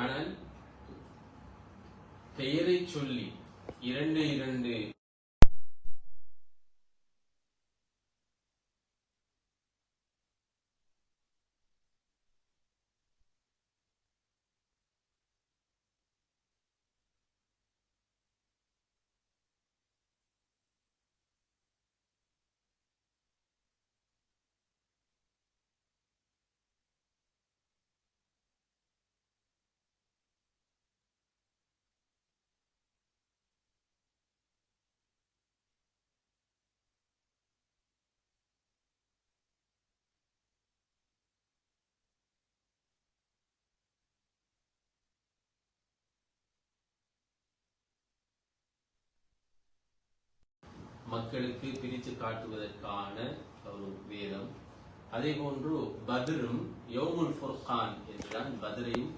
ஆனால் பெயரை சொல்லி இரண்டு மக்களுக்கு பிரித்து காட்டுவதற்கான ஒரு வேதம். அதே போன்று பத்ரும் யௌமுல் ஃபுர்கான் என்றான். பத்ரையும்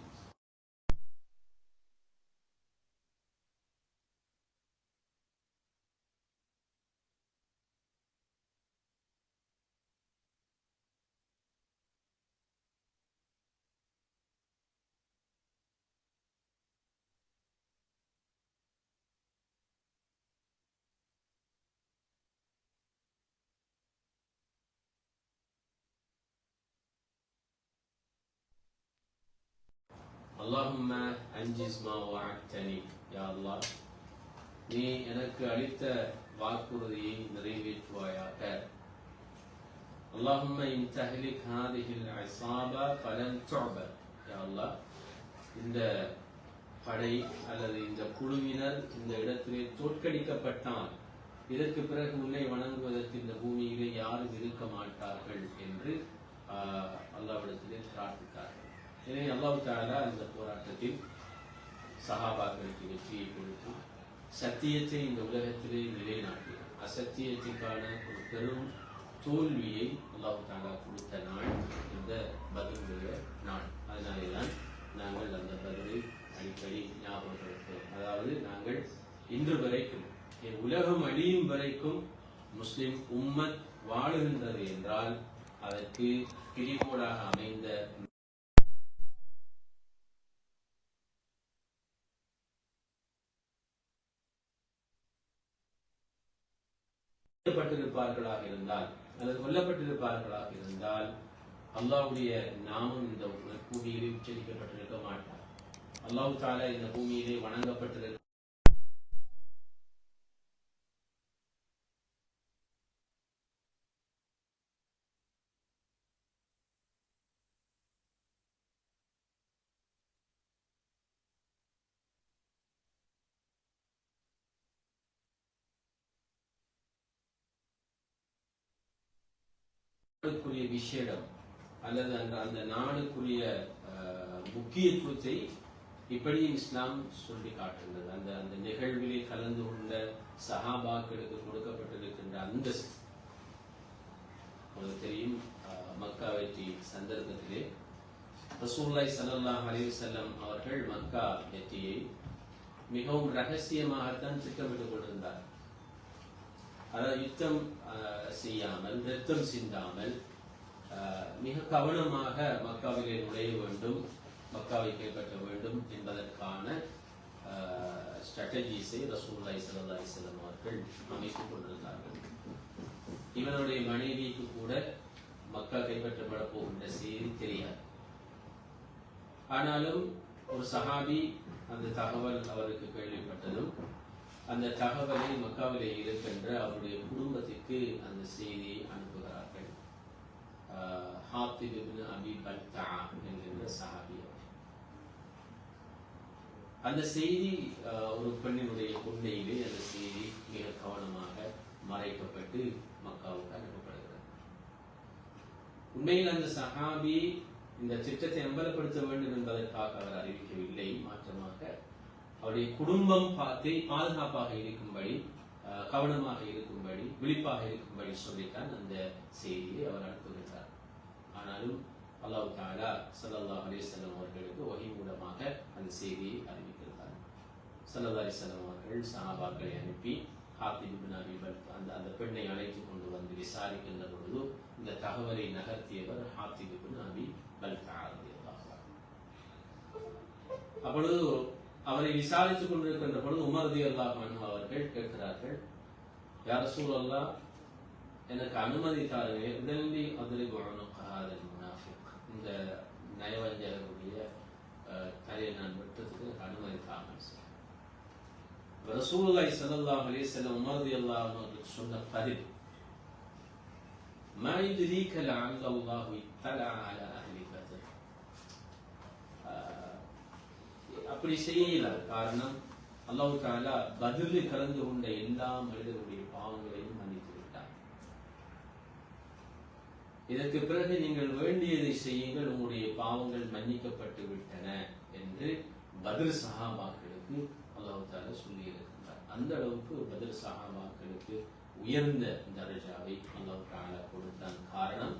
அல்லாஹும்ம அன்ஜிஸ் மா வஅதனி, யா அல்லாஹ் நீ எனக்கு அளித்த வாக்குறுதியை நிறைவேற்றுவாயாக. அல்லாஹும்ம இன் தஹ்லிக் ஹாதிஹில் இஸாபா ஃபலன் துஅப, யா அல்லாஹ் இந்த படை அல்லது இந்த குழுவினர் இந்த இடத்திலே தோற்கடிக்கப்பட்டால் இதற்கு பிறகு உன்னை வணங்குவதற்கு இந்த பூமியிலே யாரும் இருக்க மாட்டார்கள் என்று அல்லாஹ்விடத்திலே பிரார்த்தித்தார்கள். எனவே அல்லாஹ் தஆலா இந்த போராட்டத்தில் சஹாபாக்களுக்கு வெற்றியை கொடுத்து சத்தியத்தை இந்த உலகத்திலே நிலைநாட்டினார். அசத்தியத்திற்கான ஒரு பெரும் தோல்வியை அல்லாஹ் தஆலா கொடுத்த நாள் இந்த பத்ருடைய நாள். அதனாலேதான் நாங்கள் அந்த பத்ரை அடிக்கடி ஞாபகப்படுத்துவோம். அதாவது நாங்கள் இன்று வரைக்கும் உலகம் அழியும் வரைக்கும் முஸ்லிம் உம்மத் வாழுகின்றது என்றால் அதற்கு பிரிகோடாக அமைந்த பட்டிருப்பார்களாக இருந்தால் அல்லது கொல்லப்பட்டிருப்பார்களாக இருந்தால் அல்லாஹ்வுடைய நாமம் இந்த பூமியிலே உச்சரிக்கப்பட்டிருக்க மாட்டார். அல்லாஹ் தஆலா இந்த பூமியிலே வணங்கப்பட்டிருக்க விஷயம் அல்லது அந்த நாடுக்குரிய முக்கியத்துவத்தை இப்படியும் இஸ்லாம் சொல்லி காட்டுகிறது. அந்த நிகழ்விலே கலந்து கொண்ட சஹாபாக்களுக்கு கொடுக்கப்பட்டிருக்கின்ற அந்தஸ்து உங்களுக்கு தெரியும். மக்கா வெற்றி சந்தர்ப்பத்திலே ரசூலுல்லாஹி ஸல்லல்லாஹு அலைஹி வஸல்லம் அவர்கள் மக்கா வெற்றியை மிகவும் ரகசியமாகத்தான் திட்டமிட்டுக் கொண்டிருந்தார். அதாவது யுத்தம் செய்யாமல், ரத்தம் சிந்தாமல் மிக கவனமாக மக்காவிலே நுழைய வேண்டும், மக்காவை கைப்பற்ற வேண்டும் என்பதற்கான ஸ்ட்ராட்டஜிஸை ரசூலுல்லாஹி ஸல்லல்லாஹு அலைஹி வஸல்லம் அவர்கள் அமைத்துக் கொண்டிருந்தார்கள். இவனுடைய மனைவிக்கு கூட மக்கா கைப்பற்றப்பட போகின்ற செய்தி தெரியாது. ஆனாலும் ஒரு சஹாபி அந்த தகவல் அவருக்கு கேள்விப்பட்டதும் அந்த தகவலை மக்காவிலே இருக்கின்ற அவருடைய குடும்பத்திற்கு அந்த செய்தியை அனுப்புகிறார்கள். ஹாத்திப் இப்னு அபி பல்தா என்கின்ற சஹாபி. அந்த செய்தி ஒரு பெண்ணினுடைய கொண்டையிலே அந்த செய்தி மிக கவனமாக மறைக்கப்பட்டு மக்காவுக்கு அனுப்பப்படுகிறது. உண்மையில் அந்த சஹாபி இந்த திட்டத்தை அம்பலப்படுத்த வேண்டும் என்பதற்காக அவர் அறிவிக்கவில்லை. மாற்றமாக அவருடைய குடும்பம் பாதுகாப்பாக இருக்கும்படி, கவனமாக இருக்கும்படி, விழிப்பாக இருக்கும்படி சொல்லித்தான் அந்த செய்தியை அவர் அனுப்புகின்றார். ஆனாலும் அல்லாஹ் தஆலா ஸல்லல்லாஹு அலைஹி வஸல்லம் அவர்களுக்கு வஹி மூலமாக அந்த செய்தியை அறிவிக்கிறார். ஸல்லல்லாஹு அலைஹி வஸல்லம் அவர்கள் சஹாபாக்களை அனுப்பி ஹாத்திப் இப்னு அபி பல்தா அந்த பெண்ணை அழைத்துக் கொண்டு வந்து விசாரிக்கின்ற பொழுது இந்த தகவலை நகர்த்தியவர் ஹாத்திப் இப்னு அபி பல்தா. அப்பொழுது அவரை விசாரித்துக் கொண்டிருக்கின்ற பொழுது உமர் ரலியல்லாஹு அன்ஹு அவர்கள் கேட்கிறார்கள், யா ரசூலல்லாஹ், எனக்கு அனுமதி தாருங்கள், உடனடி அத்ரிபு உனுக ஹாதல் முனாஃபிக், இந்த நயவஞ்சகருடைய தலையை நான் வெட்டுறதுக்கு அனுமதி தாருங்கள். ரசூலுல்லாஹி ஸல்லல்லாஹு அலைஹி வஸல்லம் உமர் ரலியல்லாஹு அன்ஹு அவர்களுக்கு சொன்ன பதில், மா யுத்ரீக லஅல்ல அல்லாஹு இத்தலஅ அலா அஹ்லி பத்ர். அப்படி செய்யலாது. காரணம், அல்லாஹ் தஆலா பத்ரில் கலந்து கொண்ட எல்லா மனிதர்களுடைய பாவங்களையும் மன்னித்து விட்டார். இதற்கு பிறகு நீங்கள் வேண்டியதை செய்யுங்கள், உங்களுடைய பாவங்கள் மன்னிக்கப்பட்டு விட்டன என்று பத்ர் சஹாபாக்களுக்கு அல்லாஹ் தஆலா சொல்லி இருக்கின்றார். அந்த அளவுக்கு பத்ர் சஹாபாக்களுக்கு உயர்ந்த தரஜாவை அல்லாஹ் தஆலா கொடுத்தான். காரணம்,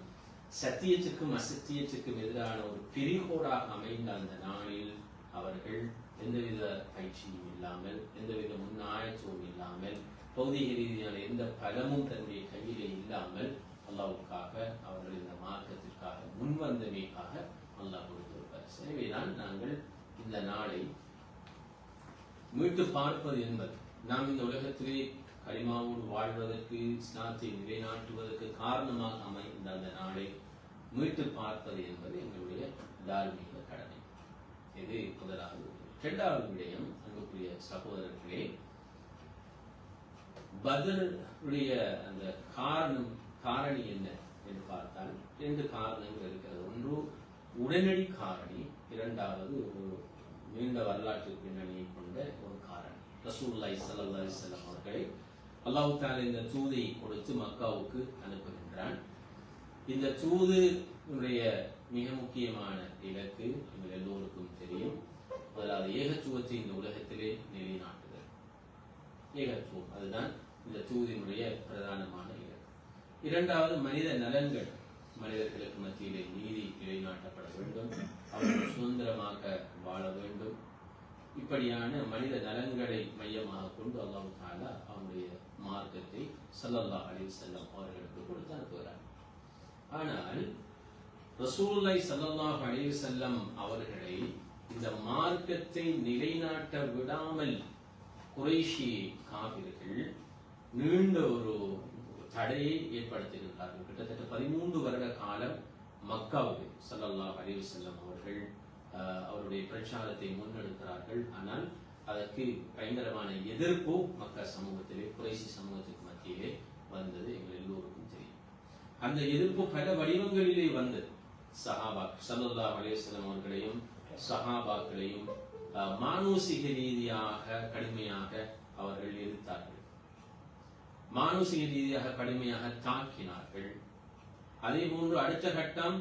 சத்தியத்துக்கும் அசத்தியத்துக்கும் எதிரான ஒரு பிரிகோடாக அமைந்த அந்த நாளில் அவர்கள் எந்தவித பயிற்சியும் இல்லாமல், எந்தவித முன்னாயத்துவம் இல்லாமல், பௌதிக ரீதியான எந்த பலமும் தன்னுடைய கையிலே இல்லாமல் அல்லாஹ்வுக்காக, அவர்கள் இந்த மார்க்கத்திற்காக முன்வந்தமைக்காக அல்லாஹ் கொடுத்திருப்பார். எனவேதான் நாங்கள் இந்த நாளை மீட்டு பார்ப்பது என்பது, நாம் இந்த உலகத்திலே கலிமாவோடு வாழ்வதற்கு, இஸ்லாத்தை நிலைநாட்டுவதற்கு காரணமாக அமைந்த அந்த நாளை மீட்டு பார்ப்பது என்பது எங்களுடைய தார்மீக கடமை. இது முதலாவது. இரண்டாவது விடயம், அன்புக்குரிய சகோதரர்களே, பத்ருடைய அந்த காரணி என்ன என்று பார்த்தால் இரண்டு காரணங்கள் இருக்கிறது. ஒன்று உடனடி காரணி, இரண்டாவது ஒரு நீண்ட வரலாற்று பின்னணியை கொண்ட ஒரு காரணி. ரசூலுல்லாஹி ஸல்லல்லாஹு அலைஹி வஸல்லம் அவர்களை அல்லாஹ் தஆலா இந்த தூதை கொடுத்து மக்காவுக்கு அனுப்புகின்றான். இந்த தூதுடைய மிக முக்கியமான இலக்கு எங்கள் எல்லோருக்கும் தெரியும். முதலாவது ஏகத்துவத்தை இந்த உலகத்திலே நிலைநாட்டுதல். ஏகத்துவம், அதுதான் இந்த தூதினுடைய பிரதானமான இலக்கு. இரண்டாவது மனித நலன்கள், மனிதர்களுக்கு மத்தியிலே நீதி நிலைநாட்டப்பட வேண்டும், அவர்கள் சுதந்திரமாக வாழ வேண்டும். இப்படியான மனித நலன்களை மையமாக கொண்டு அல்லாஹ் தஆலா அவனுடைய மார்க்கத்தை ஸல்லல்லாஹு அலைஹி வஸல்லம் அவர்களுக்கு கொடுத்து அனுப்புகிறார். ஆனால் ரசூலுல்லாஹி ஸல்லல்லாஹு அலைஹி வஸல்லம் அவர்களை இந்த மார்க்கத்தை நிலைநாட்ட விடாமல் குறைஷி காபிர்கள் நீண்ட ஒரு தடையை ஏற்படுத்தியிருந்தார்கள். கிட்டத்தட்ட 13 வருட காலம் மக்காவில் ஸல்லல்லாஹு அலைஹி வஸல்லம் அவர்கள் அவருடைய பிரச்சாரத்தை முன்னெடுக்கிறார்கள். ஆனால் அதற்கு பயங்கரமான எதிர்ப்பு மக்கா சமூகத்திலே, குறைசி சமூகத்துக்கு மத்தியிலே வந்தது எங்கள் எல்லோருக்கும் தெரியும். அந்த எதிர்ப்பு பல வடிவங்களிலே வந்தது. ஸல்லல்லாஹு அலைஹி வஸல்லம் அவர்களையும் சஹாபாக்களையும் மானூசிக ரீதியாக கடுமையாக அவர்கள் எதிர்த்தார்கள், மானூசிக ரீதியாக கடுமையாக தாக்கினார்கள். அதே போன்று அடுத்த கட்டம்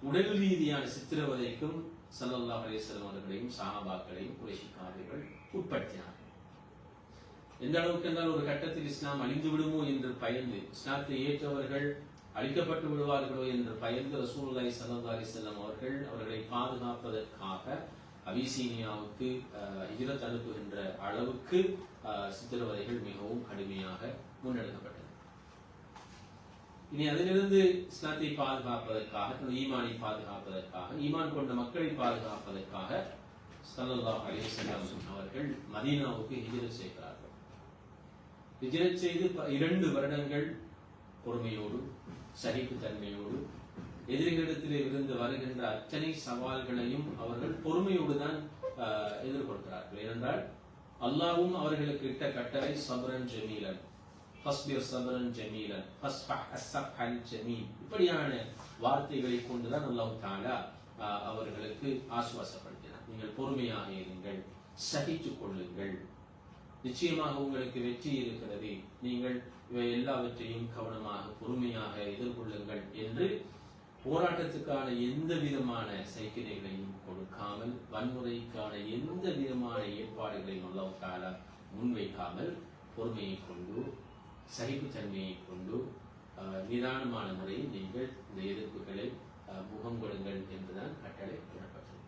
உடல் ரீதியான சித்திரவதைக்கும் ஸல்லல்லாஹு அலைஹி வஸல்லம் அவர்களையும் சஹாபாக்களையும் குறைஷிக்காரர்கள் உட்படுத்தினார்கள். எந்த அளவுக்கு என்றால், ஒரு கட்டத்தில் இஸ்லாம் அழிந்து விடுமோ என்று பயந்து, இஸ்லாத்தை ஏற்றவர்கள் அழிக்கப்பட்டு விடுவார்களோ என்று பயந்து ரசூலுல்லாஹி ஸல்லல்லாஹு அலைஹி வஸல்லம் அவர்களை பாதுகாப்பதற்காக அபிசீனியாவுக்கு ஹிஜ்ரத் அனுப்புகின்ற அளவுக்கு சித்திரவதைகள் மிகவும் கடுமையாக முன்னெடுக்கப்பட்டது. இனி அதிலிருந்து இஸ்லாத்தை பாதுகாப்பதற்காக, ஈமானை பாதுகாப்பதற்காக, ஈமான் கொண்ட மக்களை பாதுகாப்பதற்காக ஸல்லல்லாஹு அலைஹி வஸல்லம் அவர்கள் மதீனாவுக்கு ஹிஜ்ரத் செய்கிறார்கள். ஹிஜ்ரத் செய்து 2 வருடங்கள் பொறுமையோடு, சகிப்புத்தன்மையோடு, எதிரிகளிடத்திலே இருந்து வருகின்ற அத்தனை சவால்களையும் அவர்கள் பொறுமையோடு தான் எதிர்கொள்கிறார்கள். ஏனென்றால் அல்லாஹ்வும் அவர்களுக்கு இட்ட கட்டளை சப்ரன் ஜமீலன், ஃபஸ்பிர் சப்ரன் ஜமீலன், ஃபஸ்ஃபஹ் அஸ்ஸஃபல் ஜமீல், இப்படியான வார்த்தைகளை கொண்டுதான் அல்லாஹ் தஆலா அவர்களுக்கு ஆசுவாசப்படுத்தினார். நீங்கள் பொறுமையாக இருங்கள், சகித்துக் கொள்ளுங்கள், நிச்சயமாக உங்களுக்கு வெற்றி இருக்கிறது, நீங்கள் இவை எல்லாவற்றையும் கவனமாக பொறுமையாக எதிர்கொள்ளுங்கள் என்று போராட்டத்துக்கான எந்த விதமான சைக்கிளைகளையும் கொடுக்காமல், வன்முறைக்கான எந்த விதமான ஏற்பாடுகளையும் அல்லாஹ் தஆலா முன்வைக்காமல், பொறுமையை கொண்டு, சகிப்புத்தன்மையை கொண்டு நிதானமான முறையில் நீங்கள் இந்த எதிர்ப்புகளை முகம் கொடுங்கள் என்றுதான் கட்டளை விடப்பட்டது.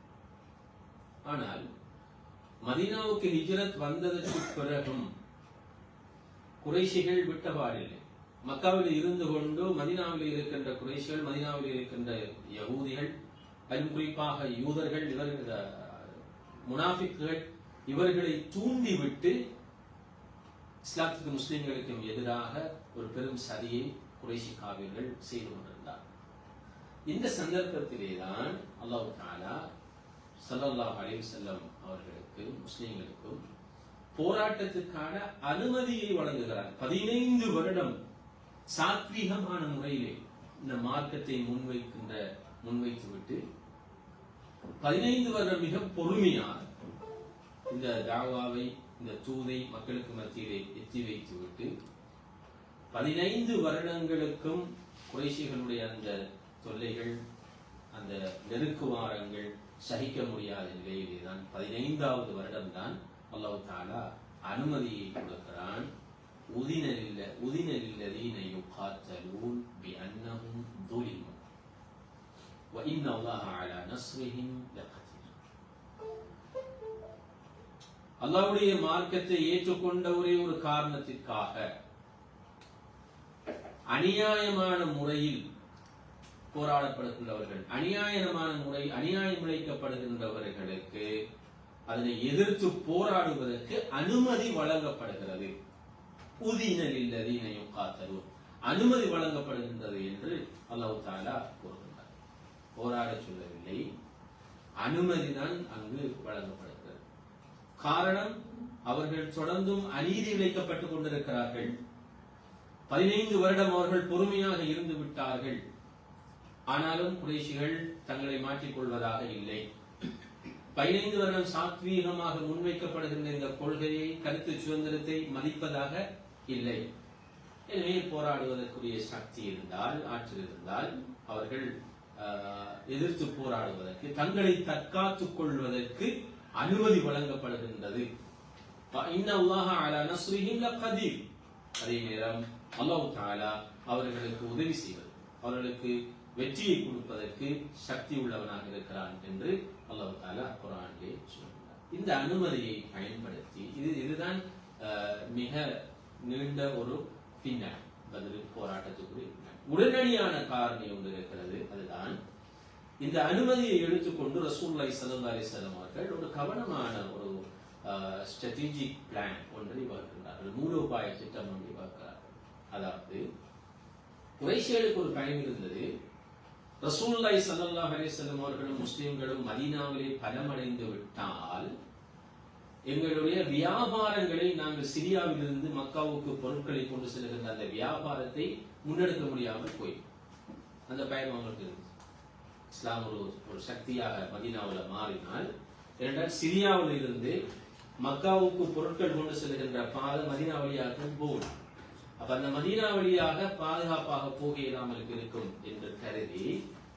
ஆனால் மதீனாவுக்கு ஹிஜ்ரத் வந்ததற்கு பிறகும் குறைஷிகள் விட்டபாடில்லை. மக்காவில் இருந்து கொண்டு மதீனாவில் இருக்கின்ற குறைஷிகள், மதீனாவில் இருக்கின்ற யகூதிகள், அதிலும் குறிப்பாக யூதர்கள், இவர்கள் முனாஃபிக்குகள் இவர்களை தூண்டிவிட்டு இஸ்லாத்துக்கு முஸ்லிம்களுக்கும் எதிராக ஒரு பெரும் சதியை குறைஷி காவியர்கள் செய்து கொண்டிருந்தார். இந்த சந்தர்ப்பத்திலேதான் அல்லாஹ் தஆலா ஸல்லல்லாஹு அலைஹி வஸல்லம் அவர்களுக்கு முஸ்லிம்களுக்கும் போராட்டத்துக்கான அனுமதியை வழங்குகிறார். 15 வருடம் சாத்வீகமான முறையிலே இந்த மார்க்கத்தை முன்வைத்துவிட்டு 15 வருடம் மிக பொறுமையாக இந்த தாவாவை, இந்த தூதை மக்களுக்கு மத்தியிலே எத்தி வைத்துவிட்டு 15 வருடங்களுக்கும் குறைஷிகளுடைய அந்த தொல்லைகள், அந்த நெருக்குவாரங்கள் சகிக்க முடியாத நிலையிலே தான் 15வது வருடம் தான் அல்லாஹ் தஆலா அனுமதியை கொடுக்கிறான். உதின லில்லதீன யுகாத்தலூன் பிஅன்னஹும் ظுலிமு வ இன்னல்லாஹ அலா நஸ்ரிஹிம் லகதீர். அல்லாஹ்வுடைய மார்க்கத்தை ஏற்றுக்கொண்ட ஒரே ஒரு காரணத்திற்காக அநியாயமான முறையில் போராடப்படுகின்றவர்கள், அநியாயம் இழைக்கப்படுகின்றவர்களுக்கு அதனை எதிர்த்து போராடுவதற்கு அனுமதி வழங்கப்படுகிறது. உதின லில்லதீன யுகாத்தலூன், அனுமதி வழங்கப்படுகின்றது என்று அல்லாஹ் தஆலா கூறுகின்றார். போராட சொல்லவில்லை, அனுமதிதான் அங்கு வழங்கப்படுகிறது. காரணம், அவர்கள் தொடர்ந்தும் அநீதி இழைக்கப்பட்டுக் கொண்டிருக்கிறார்கள். 15 வருடம் அவர்கள் பொறுமையாக இருந்து விட்டார்கள். ஆனாலும் குறைஷிகள் தங்களை மாற்றிக் கொள்வதாக இல்லை. 15 வருடம் சாத்வீகமாக முன்வைக்கப்படுகின்ற இந்த கொள்கையை, கருத்து சுதந்திரத்தை மதிப்பதாக இல்லை. எனவே போராடுவதற்குரிய சக்தி இருந்தால், ஆற்றல் இருந்தால் அவர்கள் எதிர்த்து போராடுவதற்கு, தங்களை தற்காத்துக் கொள்வதற்கு அனுமதி வழங்கப்படுகின்றது. இன்னல்லாஹ அலா நஸ்ரிஹிம் லகதீர். அதே நேரம் அல்லாஹ் தஆலா அவர்களுக்கு உதவி செய்வது, அவர்களுக்கு வெற்றியை கொடுப்பதற்கு சக்தி உள்ளவனாக இருக்கிறான் என்று அல்லாஹ் தஆலா குர்ஆனிலே சொல்கிறார். இந்த அனுமதியை பயன்படுத்தி இதுதான் மிக நீண்ட ஒரு பின்னணி, பதில் போராட்டத்துக்குரிய உடனடியான காரணி ஒன்று இருக்கிறது. அதுதான் இந்த அனுமதியை எடுத்துக்கொண்டு ரசூலுல்லாஹி ஸல்லல்லாஹு அலைஹி வஸல்லம் அவர்கள் ஒரு கவனமான ஒரு ஸ்ட்ராட்டஜிக் பிளான் ஒன்றை வகுக்கின்றார்கள், மூலோபாய திட்டம் ஒன்றை வகுக்கிறார்கள். அதாவது குறைஷிகளுக்கு ஒரு பயன் இருந்தது, ரசூலுல்லாஹி ஸல்லல்லாஹு அலைஹி வஸல்லம் அவர்களும் முஸ்லிம்களும் மதீனாவிலே பலமடைந்து விட்டால் எங்களுடைய வியாபாரங்களை நாங்கள் சிரியாவிலிருந்து மக்காவுக்கு பொருட்களை கொண்டு செல்கின்ற அந்த வியாபாரத்தை முன்னெடுக்க முடியாமல் போய் அந்த பயணம் அவங்களுக்கு இருந்துச்சு. இஸ்லாம் ஒரு சக்தியாக மதீனாவில் மாறினால், இரண்டால் சிரியாவில் இருந்து மக்காவுக்கு பொருட்கள் கொண்டு செல்கின்ற பாதை மதீனா வழியாக போகும். அப்ப அந்த மதீனா வழியாக பாதுகாப்பாக போக இல்லாமல் இருக்கும் என்று கருதி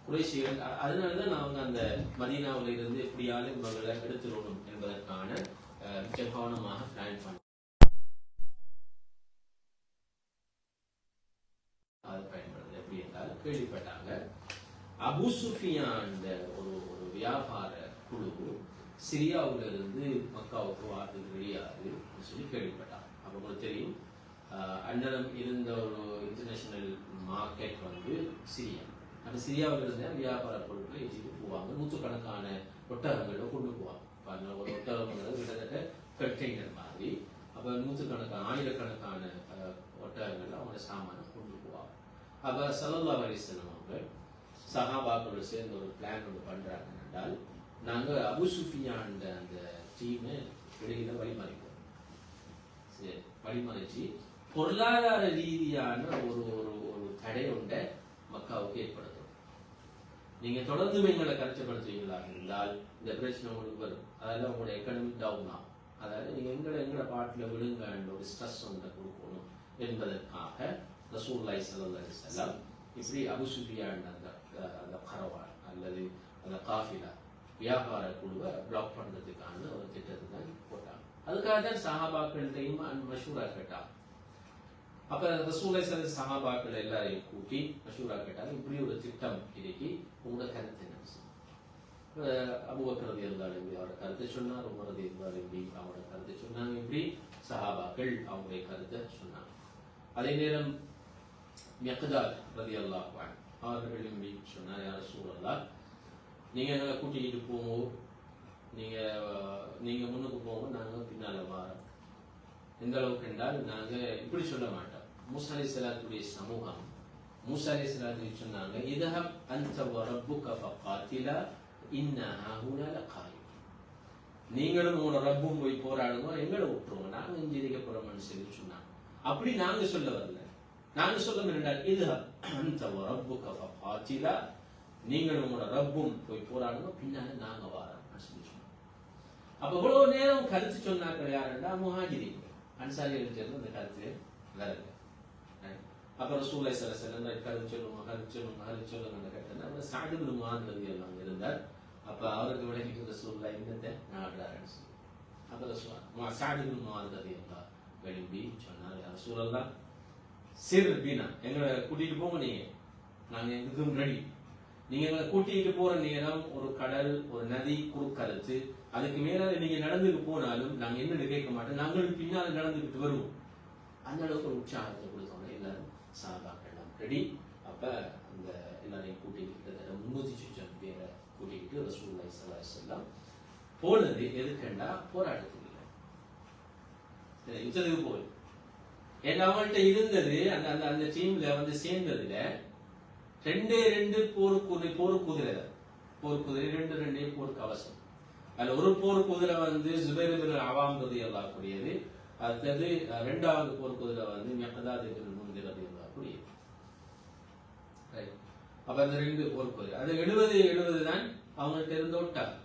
குறைஷிகள், அதனாலதான் நாங்க அந்த மதீனாவில் இருந்து எப்படியாலும் இவர்களை எடுத்துடணும் என்பதற்கான மிக கவனமாக பிளான் பண்ண அது பயன்படுது. எப்படி என்றால், கேள்விப்பட்டாங்க அபூ சுஃபியான் ஒரு வியாபார குழு சிரியாவுல இருந்து மக்காவுக்கு வாரத்துக்கு வெளியாது சொல்லி கேள்விப்பட்டாங்க. அப்ப உங்களுக்கு தெரியும், அன்னரம் இருந்த ஒரு இன்டர்நேஷனல் மார்க்கெட் வந்து சிரியா. அந்த சிரியாவில் இருந்த வியாபார பொருட்களை ஏற்றிட்டு போவாங்க, நூற்றுக்கணக்கான ஒட்டகங்களை கொண்டு போவாங்க. ஒரு ஒட்டகம் கிட்டத்தட்ட கண்டெய்னர் மாதிரி. அப்ப நூற்றுக்கணக்கான ஆயிரக்கணக்கான ஒட்டகங்கள் அவங்க சாமான கொண்டு போவாங்க. அப்ப ஸல்லல்லாஹு அலைஹி வஸல்லம் அவங்க சஹாபாக்களோடு சேர்ந்து ஒரு பிளான் ஒன்று பண்றாங்க. என்றால், நாங்க அபூ சுஃபியான் அந்த டீமை வெளியில வழிமறிப்போம். சரி, வழிமறிச்சு பொருளாதார ரீதியான ஒரு தடை ஒன்றை மக்காவுக்கு ஏற்படுத்தும். நீங்க தொடர்ந்து எங்களை கஷ்டப்படுத்துவீங்களாக இருந்தால் இந்த பிரச்சனை உங்களுக்கு வரும். அதாவது உங்களோட எக்கனாமிக் டவுன் ஆகும். அதாவது நீங்க எங்களை பாட்டில் விழுங்க ஒரு ஸ்ட்ரெஸ் ஒன்றை கொடுக்கணும் என்பதற்காக ரசூலுல்லாஹி ஸல்லல்லாஹு அலைஹி வஸல்லம் இப்படி அபூ சுஃபியான் அந்த கரவான் அல்லது அந்த காஃபிலா வியாபார குழுவை பிளாக் பண்றதுக்கான ஒரு திட்டத்தை தான் போட்டாங்க. அதுக்காக தான் சஹாபாக்கள்டையும் மஷூரா கேட்டாங்க. அப்ப ரசூலுல்லாஹி ஸல்லல்லாஹு அலைஹி சஹாபாக்கள் எல்லாரையும் கூட்டி மஷூரா கேட்டாங்க, இப்படி ஒரு திட்டம் இன்னைக்கு உங்களோட கருத்து என்ன? அபூபக்கர் ரலியல்லாஹு அன்ஹு அவரோட கருத்தை சொன்னார், உமர் ரலியல்லாஹு அன்ஹு அவரோட கருத்தை சொன்னாங்க. இப்படி சஹாபாக்கள் அவங்களுடைய கருத்தை சொன்னாங்க. அதே நேரம் மிக்தாத் ரலியல்லாஹு அன்ஹு அவர்கள் இப்படி சொன்னார், யா ரசூலல்லாஹ், நீங்க எங்களை கூட்டிக்கிட்டு போங்க, நீங்க எந்த அளவுக்கு என்றால் நாங்க இப்படி சொல்ல மாட்டோம். மூசா அலைஹிஸ்ஸலாத்துடைய சமூகம் மூசா அலைஹிஸ்ஸலாத்து சொன்னாங்க, இதஹப் அன்த வ ரப்புக ஃபகாத்திலா இன்னா ஹாஹுனா லகாயிம். நீங்களும் உங்களோட ரப்பும் போய் போராடுங்க, எங்களை விட்டுருவோம், நாங்க இங்க இருக்க போறோம்னு சொல்லி சொன்னாங்க. அப்படி நாங்க சொல்ல வரல. நாங்க சொல்ல என்றால் இதஹப் அன்த வ ரப்புக ஃபகாத்திலா, நீங்களும் உங்களோட ரப்பும் போய் போராடுங்க, பின்னால நாங்க வாரோம்னு சொல்லி சொன்னாங்க. அப்ப இவ்வளவு நேரம் கருத்து சொன்னாக்கள் யாருன்னா முஹாஜிரீன்கள், அன்சாரிகள் சேர்ந்து அந்த கருத்து வரல. அப்ப ரசூலுல்லாஹி ஸல்லல்லாஹு அலைஹி வஸல்லம் கருத்து சொல்லுங்க கேட்டா சஅத் இப்னு முஆத் ரலியல்லாஹு அன்ஹு இருந்தார். அப்ப அவருக்கு விளக்கிட்டு ரசூலுல்லாஹ் என்னத்தை நாடுறாருன்னு சொல்லி, அப்ப ரசூலுல்லாஹ் சஅத் இப்னு முஆத் ரலியல்லாஹு எழும்பி சொன்னார், யா ரசூலல்லாஹ் சிர் பீனா, எங்களை கூட்டிட்டு போங்க, நீங்க நாங்க எதுக்கும் ரெடி. நீங்க எங்களை கூட்டிட்டு போற நேரம் ஒரு கடல் ஒரு நதி குறுக்கறுத்து அதுக்கு மேல நீங்க நடந்துட்டு போனாலும் நாங்க என்னன்னு கேட்க மாட்டோம், நாங்களும் பின்னால நடந்துகிட்டு வருவோம். அந்த அளவுக்கு ஒரு உற்சாகத்தை கொடுத்தோம். எல்லாரும் சஹாபாக்கள் ரெடி. அப்ப அந்த எல்லாரையும் கூட்டிக்கிட்டு 300 சுற்றம் பேரை கூட்டிக்கிட்டு ரசூலுல்லாஹி ஸல்லல்லாஹு அலைஹி வஸல்லம் போனது எதுக்குண்டா போராட்டத்துக்கு இல்லை, யுத்தத்துக்கு போய். ஏன்னா அவங்கள்ட்ட இருந்தது அந்த அந்த டீம்ல வந்து சேர்ந்ததுல ரெண்டு போர் குதிரை ரெண்டே போர் கவசம். அதுல ஒரு போர் குதிரை வந்து ஜுபைர் இப்னு அவாம் ரலியல்லாஹு கூடியது. அடுத்தது இரண்டாவது போர் குதிரை வந்து மிக்தாத் இப்னு முன்திர் ரலியல்லாஹு கூடியது. அப்ப அந்த 2 போர் குதிரை அது 70 தான் அவங்கள்ட்ட இருந்த ஒட்டகம்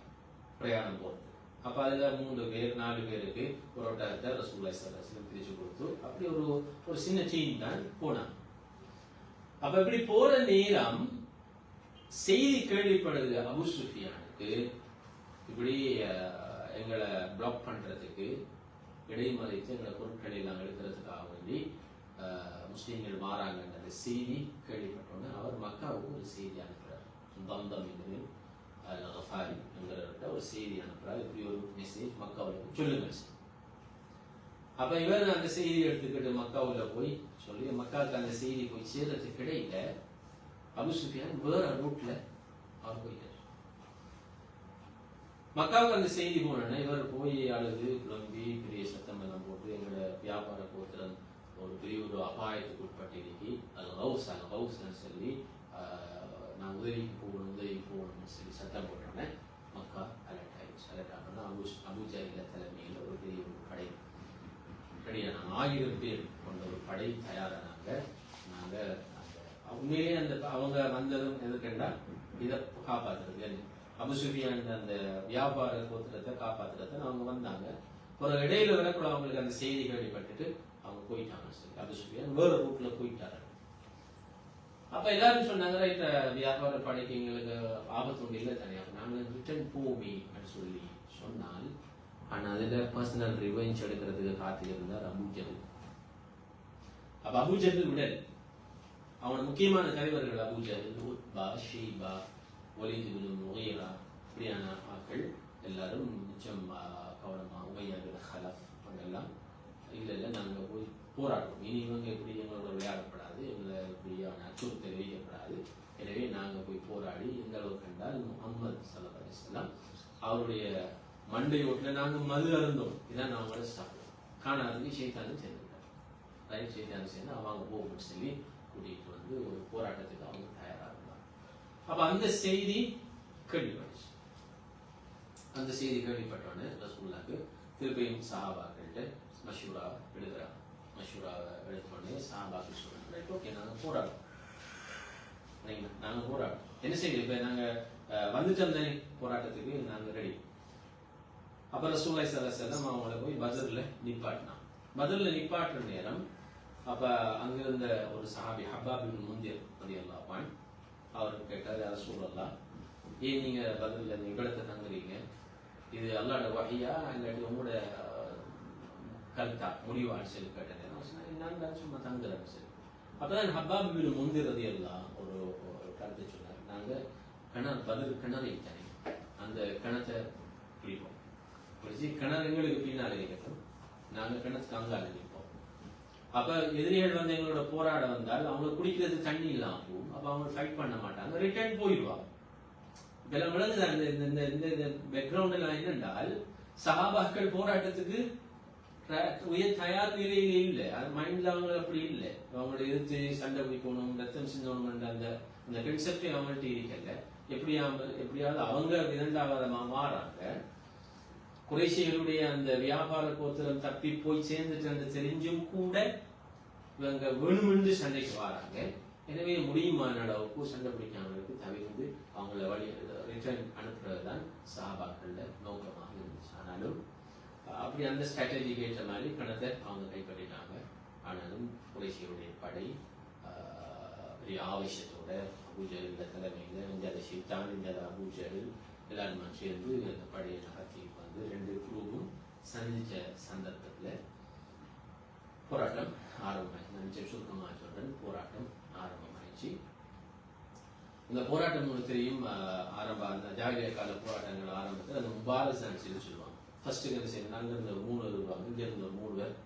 பிரயாணம் போறது. அப்ப அதுல 3 பேர் 4 பேருக்கு ஒரு ஒட்டகத்தை ரசூலுல்லாஹி ஸல்லல்லாஹு அலைஹி வஸல்லம் பிரிச்சு கொடுத்து அப்படி ஒரு சின்ன டீம் தான் போனாங்க. அப்ப இப்படி போற நேரம் செய்தி கேள்விப்படுது அபூ சுஃபியானுக்கு, இப்படி எங்களை பிளாக் பண்றதுக்கு இடைமறைத்து எங்களை பொருட்களை எல்லாம் எடுக்கிறதுக்காக வேண்டி முஸ்லீம்கள் மாறாங்கன்ற செய்தி கேள்விப்பட்டோன்னு அவர் மக்காவுக்கு ஒரு செய்தி அனுப்புறார். தம்தம் என்கிறவர்கிட்ட ஒரு செய்தி அனுப்புறார், இப்படி ஒரு மெசேஜ் மக்காவுக்கு சொல்லுங்க. அப்ப இவர் அந்த செய்தியை எடுத்துக்கிட்டு மக்காவுல போய் சொல்லி மக்காவுக்கு அந்த செய்தி போய் சேர்றதுக்கு இடையில அபூ சுஃபியான் வேற ரூட்ல அவர் போயிட்டார். மக்காவுக்கு அந்த செய்தி போனோன்னா இவர் போய் அழுது குழம்பி பெரிய சத்தம் எல்லாம் போட்டு எங்களோட வியாபார கோத்திரம் ஒரு பெரிய ஒரு அபாயத்துக்கு உட்பட்டிருக்கி அது ஹவுஸ்ன்னு சொல்லி நான் உதவிக்கு போகணும்னு சொல்லி சத்தம் போட்டோன்னே மக்கா அலர்ட் ஆயிடுச்சு. அலர்ட் ஆகணும்னா அபூ ஜஹல் தலைமையில் ஒரு பெரிய ஒரு படை ரெடியானாங்க. 1000 பேர் கொண்ட ஒரு படை தயாரானாங்க. நாங்கள் உண்மையிலேயே அந்த அவங்க வந்ததும் எதுக்குண்டா இதை காப்பாற்றுறது, அபூ சுஃபியான் அந்த வியாபார கோத்திரத்தை காப்பாற்றுறத அவங்க வந்தாங்க. ஒரு இடையில வரக்கூட அவங்களுக்கு அந்த செய்தி கேள்விப்பட்டுட்டு அவங்க போயிட்டாங்க. சரி, அபூ சுஃபியான் வேற ரூட்ல போயிட்டாரு. அப்ப எல்லாரும் சொன்னாங்க, ரைட் வியாபார படைக்கு எங்களுக்கு ஆபத்து ஒன்று இல்லை தானே, நாங்கள் ரிட்டர்ன் போவோமே அப்படின்னு சொல்லி சொன்னால், ஆனா அதுல பர்சனல் ரிவெஞ்ச் எடுக்கிறதுக்கு காத்திருந்தார் அபூ ஜஹல். அப்ப அபூ ஜஹல் விடல் அவன முக்கியமான தலைவர்கள் அபூ ஜஹல், உத்பா, ஷைபா, வலீத் இப்னு முகீரா இப்படியான ஆட்கள் எல்லாரும் மிச்சம் கவனமா உமையா இப்னு ஹலஃப் அவங்கெல்லாம் இல்லை நாங்கள் போய் போராடுவோம், இனி இவங்க எப்படி எங்களோட விளையாடப்படாது, எங்களை இப்படியான அச்சுறுத்தல் வைக்கப்படாது, எனவே நாங்கள் போய் போராடி எந்த அளவுக்கு கண்டால் முஹம்மது ஸல்லல்லாஹு அலைஹி வஸல்லம் அவருடைய மண்டை ஓட்டில் நாங்கள் மது அருந்தோம், இதான் நாங்களோட சாப்பிடுவோம், காணாதுக்கு ஷைத்தானும் சேர்ந்துட்டார். ரைட், ஷைத்தானும் சேர்ந்து அவங்க போகும்னு சொல்லி கூட்டிகிட்டு வந்து ஒரு போராட்டத்துக்கு அவங்க தயாராக இருந்தாங்க. அப்ப அந்த செய்தி கேள்விப்பட்டுச்சு. அந்த செய்தி கேள்விப்பட்டோன்னு ரசூலுல்லாஹ்க்கு திருப்பியும் சஹாபாக்கள்கிட்ட மஷூரா எடுக்கிறாங்க. மஷூராவை எடுத்தோடனே சஹாபாக்கள் சொல்றாங்க, ரைட் ஓகே நாங்கள் போராடுறோம், நாங்கள் போராடுறோம், என்ன செய்யுது இப்போ நாங்கள் வந்துட்டோம் தானே போராட்டத்துக்கு நாங்கள் ரெடி. அப்ப ரசூலுல்லாஹி ஸல்லல்லாஹு அலைஹி வஸல்லம் அவங்கள போய் பத்ர்ல நிப்பாட்டினான். பத்ர்ல நிப்பாட்டுற நேரம் அப்ப அங்கிருந்த ஒரு சஹாபி ஹப்பாப் இப்னு முன்திர் ரலியல்லாஹு அன்ஹு அவருக்கு கேட்டார், யா ரசூலல்லாஹ் ஏன் நீங்க பத்ர்ல நிகழத்தை தங்குறீங்க, இது அல்லாஹ்வோட வஹியா இல்லாட்டி உங்களோட கல்தா முடிவான்னு சொல்லி கேட்டேன். நான் சும்மா தங்குறேன் சரி. அப்பதான் ஹப்பாப் இப்னு முன்திர் ரலியல்லாஹு ஒரு கருத்தை சொன்னார், நாங்க கிணறு பத்ர் கிணறு தானே அந்த கிணத்தை பிடிப்போம், பிடிச்சி கிணறு எங்களுக்கு பின்னாலே இருக்கட்டும், நாங்க கிணத்துக்கு அங்கால நிற்போம். அப்ப எதிரிகள் வந்து எங்களோட போராட வந்தால் அவங்க குடிக்கிறது தண்ணி இல்லாம போகும், அப்ப அவங்க ஃபைட் பண்ண மாட்டாங்க, ரிட்டர்ன் போயிடுவாங்க. இதெல்லாம் விளங்குது. இந்த பேக்ரவுண்ட்ல என்னென்றால் சஹாபாக்கள் போராட்டத்துக்கு உயர் தயார் நிலையில இல்லை. அது மைண்ட்ல அவங்க அப்படி இல்லை. அவங்களோட எதிர்த்து சண்டை பிடிக்கணும், ரத்தம் சிந்தணும் அந்த அந்த கன்செப்டே அவங்கள்ட்ட இருக்கல. எப்படியாவது அவங்க இரண்டாவதமா மாறாங்க. குறைஷிகளுடைய அந்த வியாபார கோத்திரம் தப்பி போய் சேர்ந்துட்டு தெரிஞ்சும் கூட இவங்க வேணுமென்று சண்டைக்கு வராங்க. எனவே முடியுமான அளவுக்கு சண்டை பிடிக்காமலுக்கு தவிர்த்து அவங்கள வழி ரிட்டர்ன் அனுப்புறதுதான் சஹாபாக்கள நோக்கமாக இருந்துச்சு. ஆனாலும் அப்படி அந்த ஸ்ட்ராட்டஜிக்கு ஏற்ற மாதிரி பணத்தை அவங்க கைப்பற்றிட்டாங்க. ஆனாலும் குறைஷிகளுடைய படை பெரிய ஆவேசத்தோட அபூஜல் தலைமையில இந்த ஷைத்தான் இந்த அபூஜல் எல்லாருமே சேர்ந்து அந்த படையை நகர்த்தி வந்து 2 குழுவும் சந்திச்ச சந்தர்ப்பத்தில் போராட்டம் ஆரம்பமாயிடுச்சு. சுருக்கமாக சொல்றேன், போராட்டம் ஆரம்பமாயிடுச்சு. இந்த போராட்டம் உங்களுக்கு தெரியும். அந்த ஜாகிரிய கால போராட்டங்கள் ஆரம்பத்தில் அந்த முபாரசான்னு சொல்லுவாங்க. ஃபர்ஸ்ட் என்ன செய்யணும், அங்கிருந்து 3 வருவாங்க, இங்க இருந்து 3 பேர்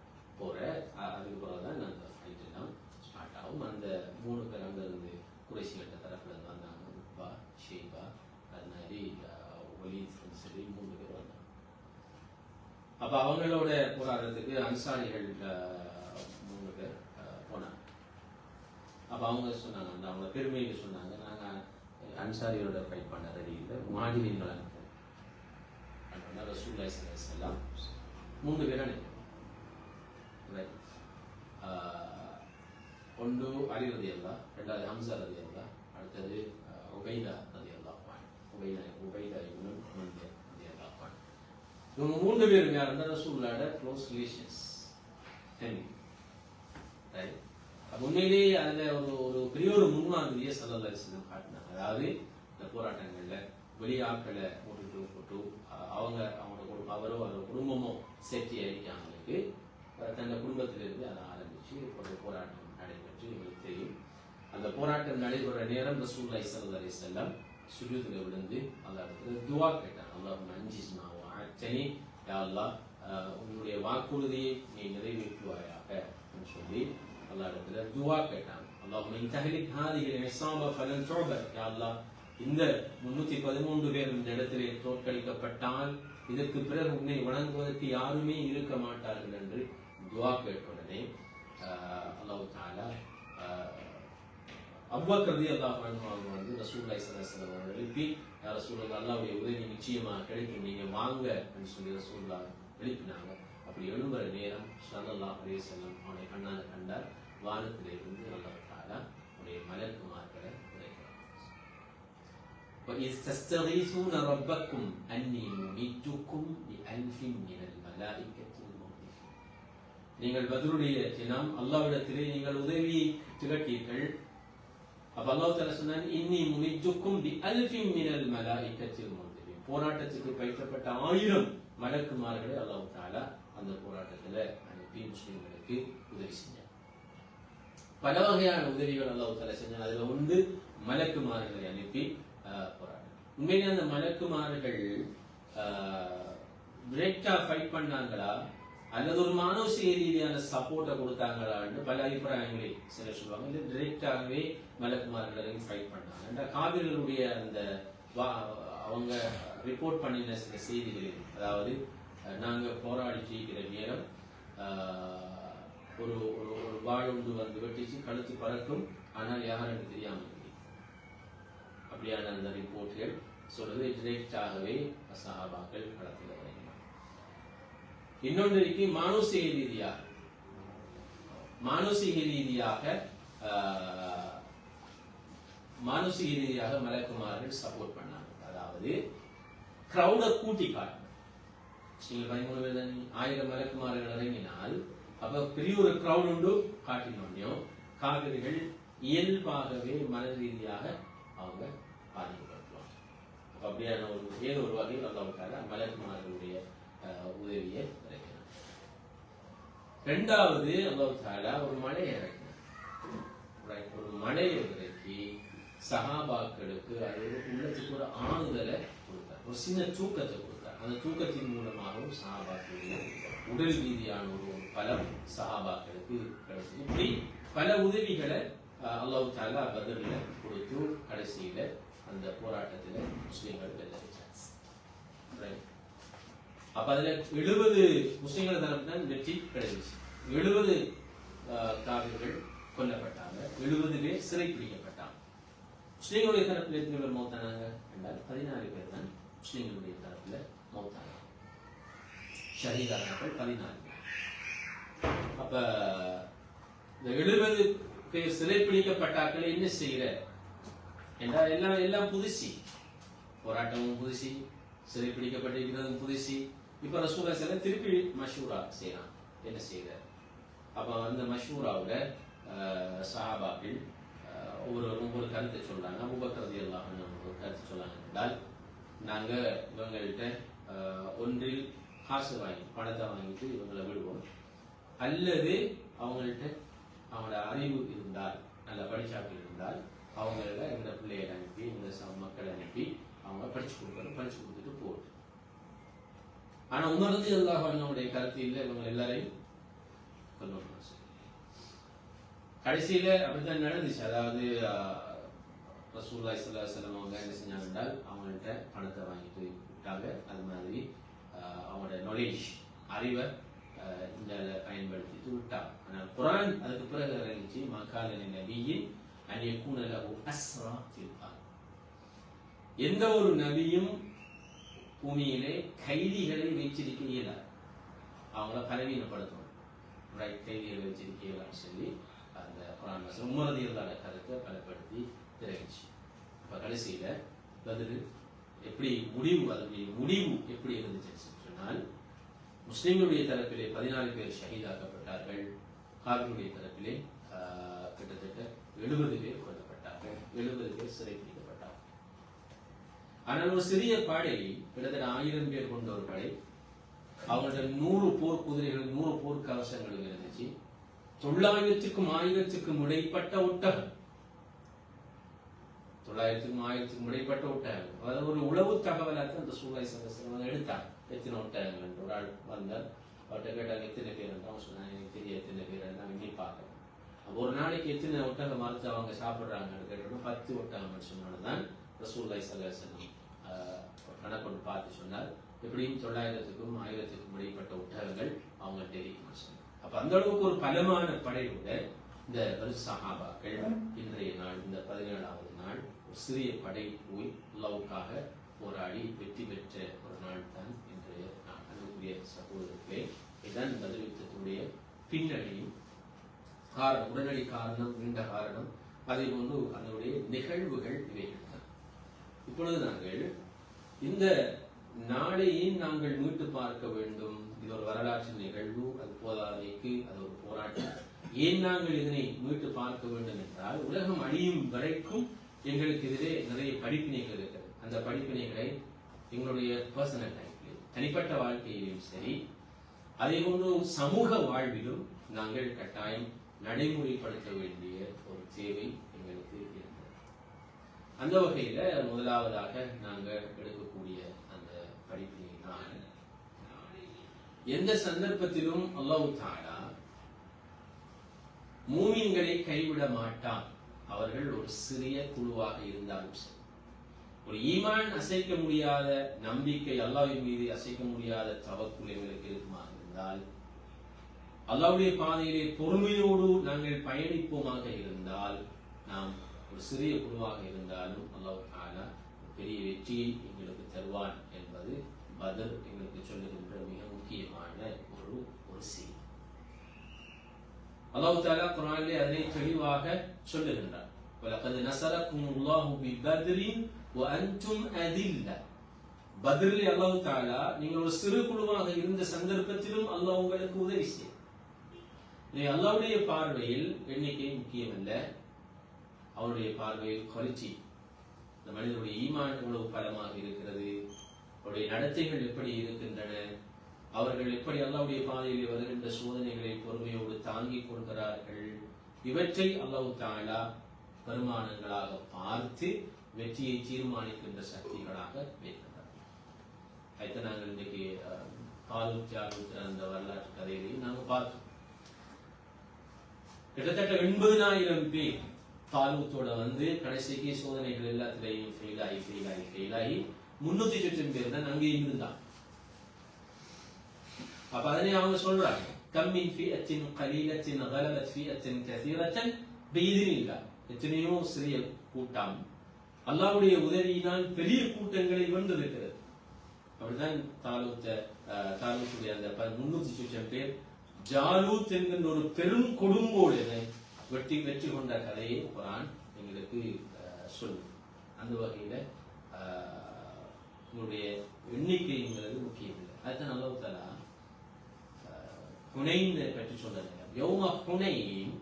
போற. அதுக்கு பிறகுதான் அந்த ஃபைட் எல்லாம் ஸ்டார்ட் ஆகும். அந்த 3 பேர் அங்கிருந்து குறைஷிகிட்ட தரப்புல இருந்து வந்தாங்க. உப்பா, ஷேபா, அது மாதிரி ஒலீத் சொல்லி 3 பேர் வந்தாங்க. அப்ப அவங்களோட போராட்டத்துக்கு அன்சாரிகள் 3 பேர் போனாங்க. அப்ப அவங்க சொன்னாங்க, அந்த அவங்க பெருமைக்கு சொன்னாங்க, நாங்க அன்சாரியோட ஃபைட் பண்ண ரெடி இல்லை, முஹாஜிரின்களை அனுப்புவோம். ரசூலுல்லாஹி ஸல்லல்லாஹு அலைஹி வஸல்லம் 3 பேர் அனுப்புவோம். ஒன்று அலி ரலியல்லாஹு, ரெண்டாவது ஹம்ஸா ரலியல்லாஹு, அடுத்தது உபைதா ரலியல்லாஹு அன்ஹு. உபைதா இப்னு முன்திர் ரலியல்லாஹு அன்ஹு. இவங்க 3 பேரும் யாருன்னா ரசூலுல்லாஹோட க்ளோஸ் ரிலேஷன்ஸ். உண்மையிலேயே அதுல ஒரு பெரிய ஒரு முன்மாதிரியை ஸல்லல்லாஹு அலைஹி வஸல்லம் காட்டினாங்க. அதாவது இந்த போராட்டங்கள்ல வெளியாட்களை போட்டு அவரோட அவரோட குடும்பமோ சேஃப்டி ஆகிட்டாங்களுக்கு தன்னை குடும்பத்திலிருந்து அதை ஆரம்பிச்சு ஒரு போராட்டம் நடைபெற்று எங்களுக்கு தெரியும். அந்த போராட்டம் நடைபெற நேரம் ரசூலுல்லாஹி ஸல்லல்லாஹு அலைஹி வஸல்லம் சுஜூதுல விழுந்து அல்லாஹ்விடத்துல துஆ கேட்டாங்க. அல்லாஹும்ம அன்ஜிஸ்னா வஅத்தனி, யா அல்லாஹ் உன்னுடைய வாக்குறுதியை நீ நிறைவேற்றுவாயாக என்று சொல்லி அல்லாஹ்விடத்துல துஆ கேட்டாங்க. அல்லாஹும்ம இன் தஹ்லிக் ஹாதிஹில் இஸாபா ஃபலன் துஅபத், யா அல்லாஹ் இந்த 313 பேர் இந்த இடத்திலே தோற்கடிக்கப்பட்டால் இதற்கு பிறகு உன்னை வணங்குவதற்கு யாருமே இருக்க மாட்டார்கள் என்று துஆ கேட்டுடனே அல்லாஹ் தஆலா அபூபக்கர் ரலியல்லாஹு அன்ஹு அவங்க வந்து ரசூலுல்லாஹி ஸல்லல்லாஹு அலைஹி வஸல்லம் அவர்களை எழுப்பி, யா ரசூலுல்லாஹ், அல்லாஹ்வுடைய உதவி நிச்சயமாக கிடைக்கும், நீங்க வாங்க என்று சொல்லி ரசூலுல்லாஹ் எழுப்பினாங்க. அப்படி எழும்புற நேரம் ஸல்லல்லாஹு அலைஹி வஸல்லம் அவனை கண்ணால கண்டார். வானத்திலிருந்து அல்லாஹ் தஆலா உடைய மலக்குமார்களை உரைக்கிறார். وَإِذْ تَسْتَغِيثُونَ رَبَّكُمْ أَنِّي مُمِدُّكُمْ بِأَلْفٍ مِنَ الْمَلَائِكَةِ مُرْدِفِينَ. நீங்கள் பத்ருடைய தினம் அல்லாஹ்விடத்திலே நீங்கள் உதவியை திரட்டீர்கள். அப்ப அல்லாஹ் தஆலா சொன்னான், இன்னி முமித்துக்கும் பிஅல்ஃபின் மினல் மலாயிகத்தில் முர்திஃபீன். போராட்டத்துக்கு பயிற்றப்பட்ட 1000 மலக்குமார்களை அல்லாஹ் தஆலா அந்த போராட்டத்துல அனுப்பி முஸ்லிம்களுக்கு உதவி செஞ்சார். பல வகையான உதவிகள் அல்லாஹ் தஆலா செஞ்சார். அதுல ஒன்று மலக்குமார்களை அனுப்பி போராட்டம். உண்மையிலே அந்த மலக்குமார்கள் டிரெக்டா ஃபைட் பண்ணாங்களா அல்லது ஒரு மானவீக ரீதியான சப்போர்ட்டை கொடுத்தாங்களான்னு பல அபிப்பிராயங்களை சிலர் சொல்லுவாங்க. இல்லை, டிரெக்டாகவே மலக்குமார்களையும் ஃபைட் பண்ணாங்க. காவிர்களுடைய அந்த அவங்க ரிப்போர்ட் பண்ணின சில செய்திகளில், அதாவது நாங்க போராடிட்டு இருக்கிற நேரம் ஒரு வாழுண்டு வந்து வெட்டிச்சு கழுத்து பறக்கும், ஆனால் யாரும் தெரியாமல் அப்படியான அந்த ரிப்போர்ட்கள் சொல்றது டிரெக்டாகவே சஹாபாக்கள் களத்தில் இறங்கினார். இன்னொன்றைக்கு மானசீக ரீதியாக மலக்குமார்கள் சப்போர்ட் பண்ணாங்க. அதாவது கிரௌட கூட்டி காட்டணும். நீங்க 13 பேர் தானே, 1000 மலக்குமார்கள் இறங்கினால் அப்ப பெரிய ஒரு கிரௌட் உண்டு காட்டினோம். காவிரிகள் இயல்பாகவே மன ரீதியாக அவங்க பாதிக்கப்படுவாங்க. அப்படியான ஏதோ ஒரு வகையில் அல்லாஹ் மலக்குமார்களுடைய உதவியை இறக்கினார். 2வது அல்லாஹ் தஆலா ஒரு மலையை இறக்கினார். ஒரு மலையை இறக்கி சஹாபாக்களுக்கு அது உள்ளத்துக்கு ஒரு ஆறுதலை கொடுத்தார், ஒரு சின்ன தூக்கத்தை கொடுத்தார். அந்த தூக்கத்தின் மூலமாகவும் சஹாபாக்களுடைய உடல் ரீதியான ஒரு பலம் சஹாபாக்களுக்கு கிடைச்சது. இப்படி பல உதவிகளை அல்லாஹ் தஆலா பத்ர்ல கொடுத்து கடைசியில அந்த போராட்டத்தில் முஸ்லிம்கள் வெல்ல வச்சாங்க. அப்ப அதுல 70 முஸ்லிம்கள் தரப்பு தான் வெற்றி கிடைச்சிச்சு. 70 காவிர்கள் கொல்லப்பட்டாங்க, 70 பேர் சிறை பிடிக்கப்பட்டாங்க. முஸ்லிம்களுடைய தரப்பில் எத்தனை பேர் மௌத்தானாங்க என்றால் 14 பேர் தான் முஸ்லிம்களுடைய தரப்புல மௌத்தானாங்க. ஷஹீதானார்கள் 14 பேர். அப்ப இந்த 70 பேர் சிறை பிடிக்கப்பட்டாக்கள் என்ன செய்யற என்றால் எல்லாம் புதுசி, போராட்டமும் புதுசி, சிறை பிடிக்கப்பட்டிருக்கிறதும் புதுசி. இப்ப ரசூலுல்லாஹி ஸல்லல்லாஹு அலைஹி வஸல்லம் திருப்பி மஷூரா செய்யறான், என்ன செய்யற. அப்ப அந்த மஷூராவோட சஹாபாக்கள் ஒவ்வொரு கருத்தை சொல்றாங்க. அபூபக்கர் ரலியல்லாஹு அன்ஹு ஒரு கருத்து சொன்னாங்க என்றால், நாங்க இவங்கள்ட்ட ஒன்றில் காசு வாங்கி பணத்தை வாங்கிட்டு இவங்களை விடுவோம், அல்லது அவங்கள்ட்ட அவங்களோட அறிவு இருந்தால், நல்ல படிச்சாக்கள் இருந்தால் அவங்கள எங்க பிள்ளைகளை அனுப்பி எங்க மக்களை அனுப்பி அவங்க படிச்சு கொடுக்கணும், படிச்சு கொடுத்துட்டு போகணும். ஆனா உமர் ரலியல்லாஹு அன்ஹுவுடைய கருத்து இல்லை, இவங்க எல்லாரையும் கொல்லணும். கடைசியில அப்படித்தான் நடந்துச்சு. அதாவது ரசூலுல்லாஹி ஸல்லல்லாஹு அலைஹி வஸல்லம் அவங்க என்ன செஞ்சாங்க என்றால், அவங்கள்ட்ட பணத்தை வாங்கிட்டு விட்டாங்க. அது மாதிரி அவங்களோட நாலேஜ், அறிவை இந்த பயன்படுத்திட்டு விட்டாங்க. ஆனால் குர்ஆன் அதுக்கு பிறகு இறங்கிச்சு, மகால நபியின் அன் யகூன லஹு அஸ்ரா ஃபில் அர்த். எந்த ஒரு நபியும் பூமியிலே கைதிகளை வைச்சிருக்க இயலாது, அவங்கள பலவீனப்படுத்தணும், கைதிகளை வச்சிருக்க இயலான்னு சொல்லி அந்த குர்ஆன் வசனம் உமர் ரலியல்லாஹு கருத்தை பலப்படுத்தி தெரிவிச்சு. இப்ப கடைசியில பதில் எப்படி முடிவு, அதனுடைய முடிவு எப்படி இருந்துச்சு சொன்னால், முஸ்லிம்களுடைய தரப்பிலே 14 பேர் ஷஹீதாக்கப்பட்டார்கள், காவிர்களுடைய தரப்பிலே கிட்டத்தட்ட 70 பேர் கொல்லப்பட்டார்கள், 70 பேர் சிறை பிடிக்கப்பட்டார்கள். ஆனால் ஒரு சிறிய படை, கிட்டத்தட்ட 1000 பேர் கொண்ட ஒரு படை, அவங்கள்ட்ட 100 போர் குதிரைகள், 100 போர் கவசங்கள் இருந்துச்சு. 900க்கும் 1000க்கும் இடைப்பட்ட ஒட்டகம், 900க்கும் 1000க்கும் இடைப்பட்ட ஒட்டகம். அதாவது ஒரு உளவு தகவலாக அந்த ரசூலுல்லாஹி ஸல்லல்லாஹு அலைஹி வஸல்லம் எடுத்தாங்க. எத்தனை ஒட்டகங்கள் என்று ஒரு ஆள் வந்தால் அவர்கிட்ட கேட்டாங்க, எத்தனை பேர் அவங்க சொன்னாங்க, எனக்கு தெரிய எத்தனை பேர் நான் எண்ணி பார்க்கணும். ஒரு நாளைக்கு எத்தனை ஒட்டகம் மறுத்து அவங்க சாப்பிட்றாங்கன்னு கேட்டோம். 10 ஒட்டகம் சொன்னதான் ரசூலுல்லாஹி ஸல்லல்லாஹு அலைஹி வஸல்லம் கணக்கொண்டு பார்த்து சொன்னார். எப்படியும் 900க்கும் 1000க்கும் இடைப்பட்ட ஒட்டகங்கள் அவங்கள்ட்ட இருக்குன்னு சொன்னாங்க. அப்ப அந்த அளவுக்கு ஒரு பலமான படையோட இந்த சஹாபாக்கள் இன்றைய நாள், இந்த 17வது நாள், ஒரு சிறிய படை போய் அல்லாஹ்வுக்காக போராடி வெற்றி பெற்ற ஒரு நாள் தான் இன்றைய நாள். அன்புக்குரிய சகோதரர்களே, இதுதான் பதில் யுத்தத்தினுடைய பின்னணியும் காரணம், உடனடி காரணம், நீண்ட காரணம், அதே போன்று அதனுடைய நிகழ்வுகள் இவைகள் தான். இப்பொழுது நாங்கள் இந்த நாளையும் நாங்கள் மீட்டு பார்க்க வேண்டும். இது ஒரு வரலாற்று நிகழ்வு, அது போதாதைக்கு அது ஒரு போராட்டம். ஏன் நாங்கள் இதனை மீட்டு பார்க்க வேண்டும் என்றால், உலகம் அழியும் வரைக்கும் எங்களுக்கு எதிரே நிறைய படிப்பினைகள் இருக்கிறது. அந்த படிப்பினைகளை எங்களுடைய பர்சனல் லைஃப்லையும் தனிப்பட்ட வாழ்க்கையிலும் சரி, அதே போன்று சமூக வாழ்விலும் நாங்கள் கட்டாயம் நடைமுறைப்படுத்த வேண்டிய ஒரு தேவை எங்களுக்கு இருக்கிறது. அந்த வகையில முதலாவதாக நாங்கள் எடுக்கக்கூடிய அந்த படிப்பினை தான், எந்த சந்தர்ப்பத்திலும் அல்லாஹ் தஆலா மூமின்களை கைவிட மாட்டான். அவர்கள் ஒரு சிறிய குழுவாக இருந்தாலும் சரி, ஒரு ஈமான் அசைக்க முடியாத நம்பிக்கை, அல்லாஹ்வின் மீது அசைக்க முடியாத தவக்குல் எங்களுக்கு இருக்குமாக இருந்தால், அல்லாஹ்வுடைய பாதையிலே பொறுமையோடு நாங்கள் பயணிப்போமாக இருந்தால், நாம் ஒரு சிறிய குழுவாக இருந்தாலும் அல்லாஹ் தஆலா பெரிய வெற்றியை எங்களுக்கு தருவான் என்பது பத்ர் எங்களுக்கு சொல்லுகின்ற மிக முக்கியமான ஒரு செய்தி. அல்லாஹ் தஆலா குர்ஆனிலே அதனை தெளிவாக சொல்லுகின்றார். வலகத் நஸரக்குமுல்லாஹு பிபத்ரின் வஅன்தும் அதில்ல. பத்ரிலே அல்லாஹ் தஆலா நீங்கள் ஒரு சிறு குழுவாக இருந்த சந்தர்ப்பத்திலும் அல்லாஹ் உங்களுக்கு உதவி செய்தார். அல்லாஹ்வுடைய பார்வையில் எண்ணிக்கை முக்கியமல்ல, அவருடைய பார்வையில் குவாலிட்டி, இந்த மனிதனுடைய ஈமான் எவ்வளவு பலமாக இருக்கிறது, அவருடைய நடத்தைகள் எப்படி இருக்கின்றன, அவர்கள் எப்படி அல்லாஹ்வுடைய பாதையில் வருகின்ற சோதனைகளை பொறுமையோடு தாங்கிக் கொள்கிறார்கள், இவற்றை அல்லாஹ் தஆலா பெருமானங்களாக பார்த்து வெற்றியை தீர்மானிக்கின்ற சக்திகளாக வைக்கின்றார். అయితే நாங்கள் இன்றைக்கு தாலூத் ஜாலூத் அந்த வரலாற்று கதைகளையும் நாங்கள் பார்த்தோம். கிட்டத்தட்ட 80,000 பேர் தாலூத்தோட வந்து கடைசிக்கு சோதனைகள் எல்லாத்திலையும் ஃபெயில் ஆகி 300 பேர் தான் அங்கேயும் இருந்தான். அப்ப அதனை அவங்க சொல்றாங்க கம்மின் ஃபிஅத்தின் கலீலத்தின் கலபத் ஃபிஅத்தின் கஸீரத்தன் பிஇذனில்லாஹ். எத்தனையோ சிறிய கூட்டம் அல்லாஹ்வுடைய உதவியினால் பெரிய கூட்டங்களை வென்றிருக்கிறது. அப்படிதான் தாலூத்துடைய அந்த 300 சுற்றம் பேர் ஜாலூத் என்கின்ற ஒரு பெரும் கொடுங்கோல் வெற்றி கொண்ட கதையை குர்ஆன் எங்களுக்கு சொல்லும். அந்த வகையில உங்களுடைய எண்ணிக்கைங்கிறது முக்கியம் இல்லை. அதுதான் அல்லாஹ் தஆலா ஹுனைன் பற்றி சொல்றாங்க. யௌம ஹுனைன்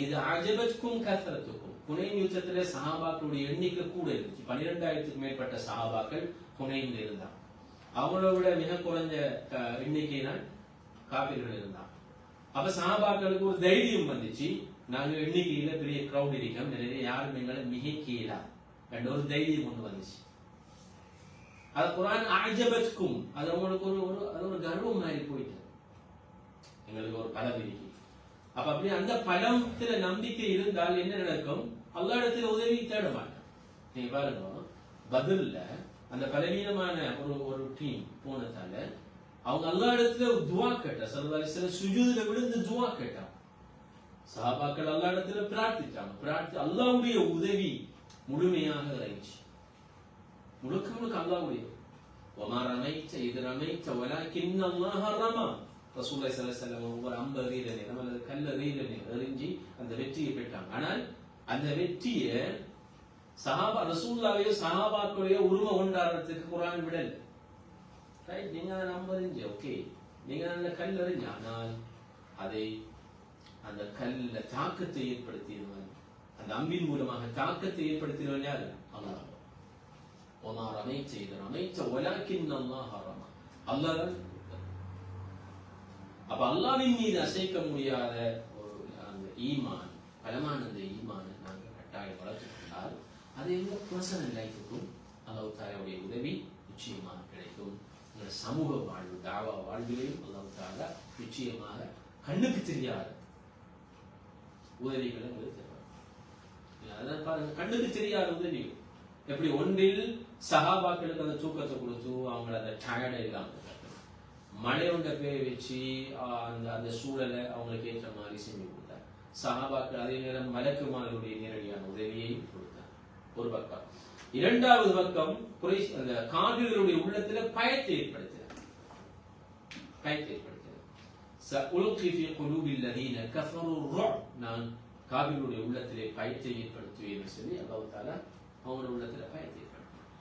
இது அஜபத்கும் கஸரத்துக்கும். ஹுனைன் யுத்தத்திலே சஹாபாக்களுடைய எண்ணிக்கை கூட இருந்துச்சு. 12,000க்கு மேற்பட்ட சஹாபாக்கள் ஹுனைன்ல இருந்தாங்க. அவங்களோட விட மிக குறைஞ்ச எண்ணிக்கையினால் காபிர்கள் இருந்தாங்க. அப்ப சஹாபாக்களுக்கு ஒரு தைரியம் வந்துச்சு, நாங்க எண்ணிக்கையில பெரிய கிரௌட் இருக்கோம், எனவே யாரும் எங்களை மிகைக்கீழா என்ற ஒரு தைரியம் ஒண்ணு வந்துச்சு. அது குர்ஆன் அஜபத்கும், அது அவங்களுக்கு ஒரு கர்வம் மாதிரி போயிட்டு எங்களுக்கு ஒரு பலம் இருக்கு. அப்ப அப்படி அந்த பலத்துல நம்பிக்கை இருந்தால் என்ன நடக்கும்? அல்லாஹ்விடத்தில் உதவி தேட மாட்டோம். நீங்க பாருங்க, பத்ர்ல அந்த பலவீனமான ஒரு டீம் போனதால அவங்க அல்லாஹ்விடத்துல துஆ கேட்டா, ஸல்லல்லாஹு அலைஹி வஸல்லம் சுஜூதுல விழுந்து துஆ கேட்டாங்க. சஹாபாக்கள் அல்லாஹ்விடத்துல பிரார்த்திச்சாங்க. அல்லாஹ்வுடைய உதவி முழுமையாக இறங்கிச்சு. முழுக்க அல்லாஹ்வுடைய. வமா ரமைத்த இத் ரமைத்த வலக்கின் அல்லாஹ் ரமா. ரசூலுல்லாஹி ஸல்லல்லாஹு அலைஹி வஸல்லம் ஒரு அம்பு எறிகிற நேரம் அல்லது கல் எறிகிற நேரம் எறிஞ்சி அந்த வெற்றியை பெற்றாங்க. ஆனால் அந்த வெற்றியை ரசூலுல்லாஹ்வையோ சஹாபாக்களையோ உரிமை கொண்டாடுறதுக்கு குர்ஆன் விடல. ரைட், நீங்க அம்பு எறிஞ்சு ஓகே, நீங்க அந்த கல் எறிஞ்ச, ஆனால் அதை அந்த கல்ல தாக்கத்தை ஏற்படுத்தியவன், அந்த அம்பின் மூலமாக தாக்கத்தை ஏற்படுத்தியவன் யாரு? அல்லாஹ். வமா ரமைத்த இத் ரமைத்த வலக்கின் அல்லாஹ் ரமா. அல்லாஹ். அப்ப அல்லாஹ்வின் மீது அசைக்க முடியாத ஒரு அந்த ஈமான், பலமான அந்த ஈமானை நாங்கள் கட்டாயம் வளர்த்துக் கொண்டால் அது எங்க பர்சனல் லைஃபுக்கும் அல்லாஹ் தஆலாவுடைய உதவி நிச்சயமாக கிடைக்கும். சமூக வாழ்வு, தாவா வாழ்விலையும் அல்லாஹ் தஆலா நிச்சயமாக கண்ணுக்கு தெரியாத உதவிகளை உங்களுக்கு தருவார். அதான் பாருங்க, கண்ணுக்கு தெரியாத உதவிகள் எப்படி ஒன்றில் சஹாபாக்களுக்கு அந்த தூக்கத்தை கொடுத்து அவங்கள அந்த டயர்டை இல்லாம மழை ஒன்றை பேரை வச்சு அந்த சூழலை அவங்களுக்கு ஏற்ற மாதிரி செஞ்சு கொடுத்தார். சஹாபாக்கள் அதே நேரம் மலக்குமார்களுடைய நேரடியான உதவியை கொடுத்தார். ஒரு பக்கம். இரண்டாவது பக்கம் அந்த காபிர்களுடைய உள்ளத்துல பயத்தை ஏற்படுத்தினார். நான் காபிர்களுடைய உள்ளத்திலே பயத்தை ஏற்படுத்துவேன் சொல்லி அல்லாஹ் தஆலா அவங்களுடைய உள்ளத்துல பயத்தை ஏற்படுத்தினார்.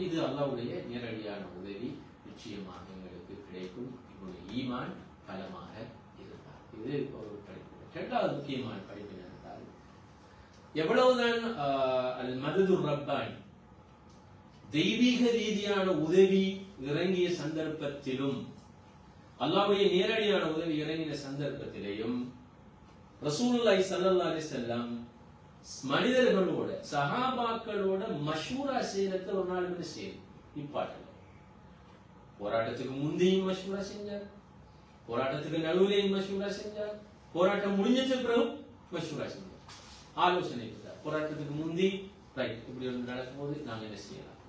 இது அல்லாஹ்வுடைய நேரடியான உதவி நிச்சயமாக எங்களுக்கு கிடைக்கும். இவருடைய ஈமான் பலமாக இருந்தார். இது ஒரு படிப்பு. இரண்டாவது முக்கியமான படிப்பு இருந்தால் எவ்வளவுதான் அல் மததுர் ரப்பானி தெய்வீக ரீதியான உதவி இறங்கிய சந்தர்ப்பத்திலும், அல்லாஹ்வுடைய நேரடியான உதவி இறங்கின சந்தர்ப்பத்திலேயும் ரசூலுல்லாஹி ஸல்லல்லாஹு அலைஹி வஸல்லம் மனிதர்களோட சஹாபாக்களோட மஷூரா செய்யறத ஒரு நாள் வந்து செய்யும். நிப்பாட்டல. போராட்டத்துக்கு முந்தையும் மஷூரா செஞ்சார், போராட்டத்துக்கு நடுவிலையும் மஷூரா செஞ்சார், போராட்டம் முடிஞ்ச பிறகு மஷூரா செஞ்சார், ஆலோசனை கொடுத்தார். போராட்டத்துக்கு முந்தி ரைட் இப்படி ஒன்று நடக்கும்போது நாங்க என்ன செய்யலாம்,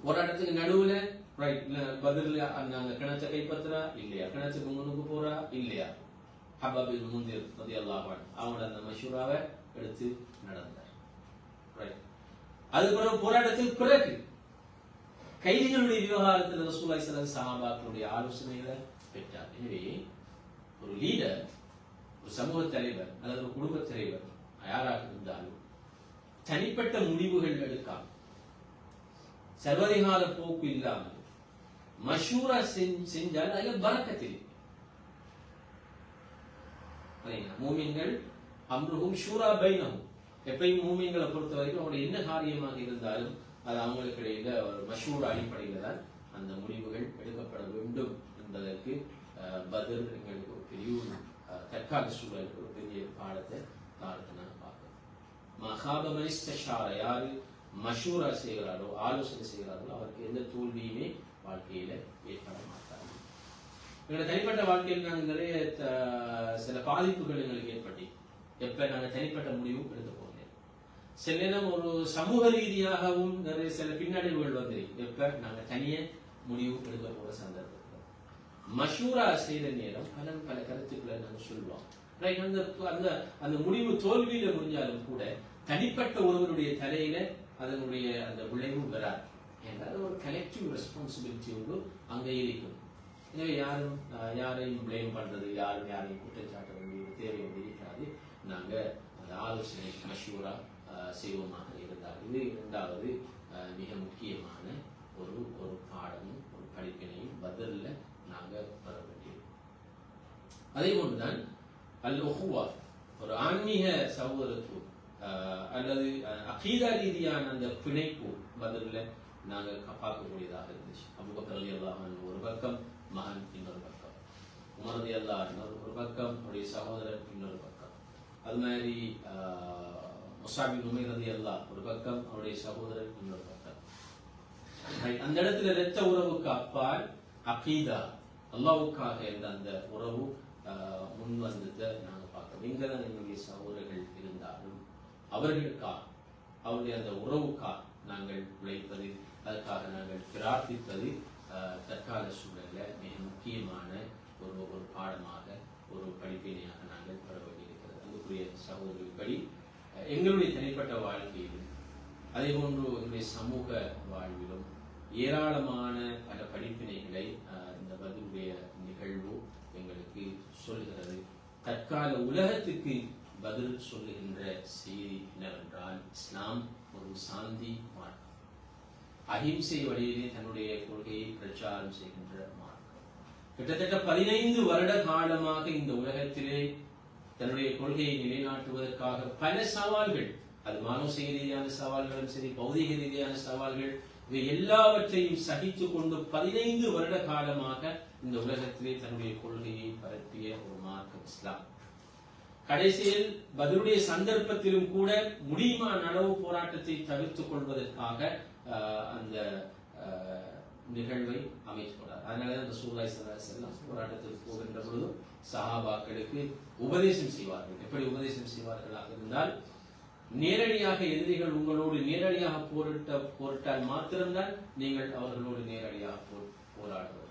போராட்டத்துக்கு நடுவுல ரைட் பதில் நாங்க கிணத்தை கைப்பற்றா இல்லையா, கிணத்துக்கு முன்னுக்கு போறா இல்லையா, ஹபாபில் முந்திர் ரலியல்லாஹு அன்ஹு அவங்களோட அந்த மஷூராவை எடுத்து நடந்தார். ரைட். அதுக்கப்புறம் போராட்டத்துக்கு பிறகு கைதிகளுடைய விவகாரத்தில் ரசூலுல்லாஹி ஸல்லல்லாஹு அலைஹி வஸல்லம் சஹாபாக்களுடைய ஆலோசனைகளை பெற்றார். எனவே ஒரு லீடர், ஒரு சமூக தலைவர் அல்லது ஒரு குடும்ப தலைவர் யாராக இருந்தாலும் தனிப்பட்ட முடிவுகள் எடுக்காம சர்வதிகார போக்கு இல்லாமல் மஷூரா செஞ்சால் அதுல பரக்கத் இருக்கு. மூமின்கள் அம்ருஹும் ஷூரா பைனஹும், எப்பயும் மூமின்களை பொறுத்த வரைக்கும் அவங்களுடைய என்ன காரியமாக இருந்தாலும் அது அவங்களுக்கு இடையில ஒரு மஷூரா அடிப்படையில் தான் அந்த முடிவுகள் எடுக்கப்பட வேண்டும் என்பதற்கு பத்ர் எங்களுக்கு ஒரு பெரிய தற்கால சூழலுக்கு ஒரு பெரிய பாடத்தை காலத்தை நாங்கள் பார்க்கிறோம். மகாப மனிஸ்தஷார, யாரு மஷூரா செய்கிறாரோ ஆலோசனை செய்கிறார்களோ அவருக்கு எந்த தோல்வியுமே வாழ்க்கையில ஏற்பட மாட்டாங்க. எங்களோட தனிப்பட்ட வாழ்க்கையில் நாங்கள் நிறைய சில பாதிப்புகள் எங்களுக்கு ஏற்பட்டு எப்ப நாங்கள் தனிப்பட்ட முடிவு எடுக்க போகிறோம். சில நேரம் ஒரு சமூக ரீதியாகவும் நிறைய சில பின்னடைவுகள் வந்து எப்ப நாங்கள் தனிய முடிவு எடுக்க போற சந்தர்ப்பத்தில் மஷூரா செய்த நேரம் பல கருத்துக்களை நாங்கள் சொல்லுவோம். அந்த முடிவு தோல்வியில முடிஞ்சாலும் கூட தனிப்பட்ட ஒருவருடைய தலையில அதனுடைய அந்த விளைவு வராது. என்றால் ஒரு கலெக்டிவ் ரெஸ்பான்சிபிலிட்டி ஒன்று அங்கே இருக்கும். எனவே யாரையும் பிளேம் பண்றது, யாரையும் குற்றம் சாட்ட வேண்டிய தேவை ஒன்று இருக்காது. நாங்கள் அந்த ஆலோசனை மஷூரா செய்வோமாக இருந்தால் இது இரண்டாவது மிக முக்கியமான ஒரு பாடமும் ஒரு படிப்பினையும் பதிலில் நாங்கள் பெற வேண்டியது. அதே போன்றுதான் அல்-உஹுவா, ஒரு ஆன்மீக சகோதரத்துவம் அல்லது அகீதா ரீதியான அந்த பிணைப்பு பதிலில் நாங்கள் பார்க்கக்கூடியதாக இருந்துச்சு. அபூபக்கர் ரலியல்லாஹு அன்ஹு ஒரு பக்கம், மகன் இன்னொரு பக்கம், உமர் ரலியல்லாஹு அன்ஹு ஒரு பக்கம், அவருடைய சகோதரர் இன்னொரு பக்கம், அது மாதிரி முஸஅப் இப்னு உமைர் ரலியல்லாஹு ஒரு பக்கம், அவருடைய சகோதரர் இன்னொரு பக்கம். அந்த இடத்துல இரத்த உறவுக்கு அப்பால் அகீதா அல்லாஹ்வுக்காக என்ற அந்த உறவு முன் வந்ததை நாங்கள் பார்க்கிறோம். எங்கதான் எங்களுடைய சகோதரர்கள் இருந்தாலும் அவர்களுக்காக, அவருடைய அந்த உறவுக்காக நாங்கள் உழைப்பது, அதற்காக நாங்கள் பிரார்த்திப்பது தற்கால சூழலில் மிக முக்கியமான ஒரு பாடமாக, ஒரு படிப்பினையாக நாங்கள் பெற வேண்டியிருக்கிறது. அங்குக்குரிய சகோதரர்கள்படி எங்களுடைய தனிப்பட்ட வாழ்க்கையிலும் அதே போன்று எங்களுடைய சமூக வாழ்விலும் ஏராளமான பல படிப்பினைகளை இந்த பதிலுடைய நிகழ்வு எங்களுக்கு சொல்கிறது. தற்கால உலகத்துக்கு பதில் சொல்லுகின்ற செய்தி என்னவென்றால், இஸ்லாம் ஒரு சாந்தி மார்க்கம், அஹிம்சை வழியிலே தன்னுடைய கொள்கையை பிரச்சாரம் செய்கின்ற மார்க்கம். கிட்டத்தட்ட 15 வருட காலமாக இந்த உலகத்திலே தன்னுடைய கொள்கையை நிலைநாட்டுவதற்காக பல சவால்கள், அது மானசீக ரீதியான சவால்களும் சரி, பௌதிக ரீதியான சவால்கள், இவை எல்லாவற்றையும் சகித்துக் கொண்டு 15 வருட காலமாக இந்த உலகத்திலே தன்னுடைய கொள்கையை பரப்பிய ஒரு மார்க்கம் இஸ்லாம். கடைசியில் பதிலுடைய சந்தர்ப்பத்திலும் கூட முடியுமான அளவு போராட்டத்தை தவிர்த்துக் கொள்வதற்காக அந்த நிகழ்வை அமைத்துள்ளார். அதனாலதான் ரசூலுல்லாஹி ஸல்லல்லாஹு அலைஹி வஸல்லம் போராட்டத்திற்கு போகின்ற பொழுது சஹாபாக்களுக்கு உபதேசம் செய்வார்கள். எப்படி உபதேசம் செய்வார்களாக இருந்தால், நேரடியாக எதிரிகள் உங்களோடு நேரடியாக போரிட்டால் மாத்திரம்தான் நீங்கள் அவர்களோடு நேரடியாக போராடுவது.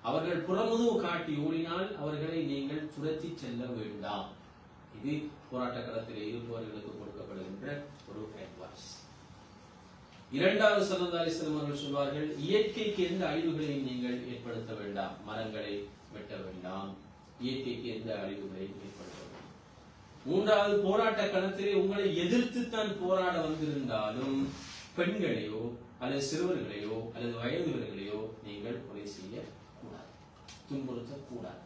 அவர்கள் புறமுதுகு காட்டி ஓடினால் அவர்களை நீங்கள் துரத்தி செல்ல வேண்டாம். இது போராட்ட களத்தில் இருப்பவர்களுக்கு கொடுக்கப்படுகின்ற ஒரு அட்வைஸ். இரண்டாவது ஸல்லல்லாஹு அலைஹி வஸல்லம் அவர்கள் சொல்வார்கள், இயற்கைக்கு எந்த அழிவுகளையும் நீங்கள் ஏற்படுத்த வேண்டாம், மரங்களை வெட்ட வேண்டாம், இயற்கைக்கு எந்த அழிவுகளையும் ஏற்படுத்த வேண்டாம். மூன்றாவது, போராட்ட களத்திலே உங்களை எதிர்த்துத்தான் போராட வந்திருந்தாலும் பெண்களையோ அல்லது சிறுவர்களையோ அல்லது வயதுகளையோ நீங்கள் கொலை செய்ய கூடாது, துன்புறுத்த கூடாது.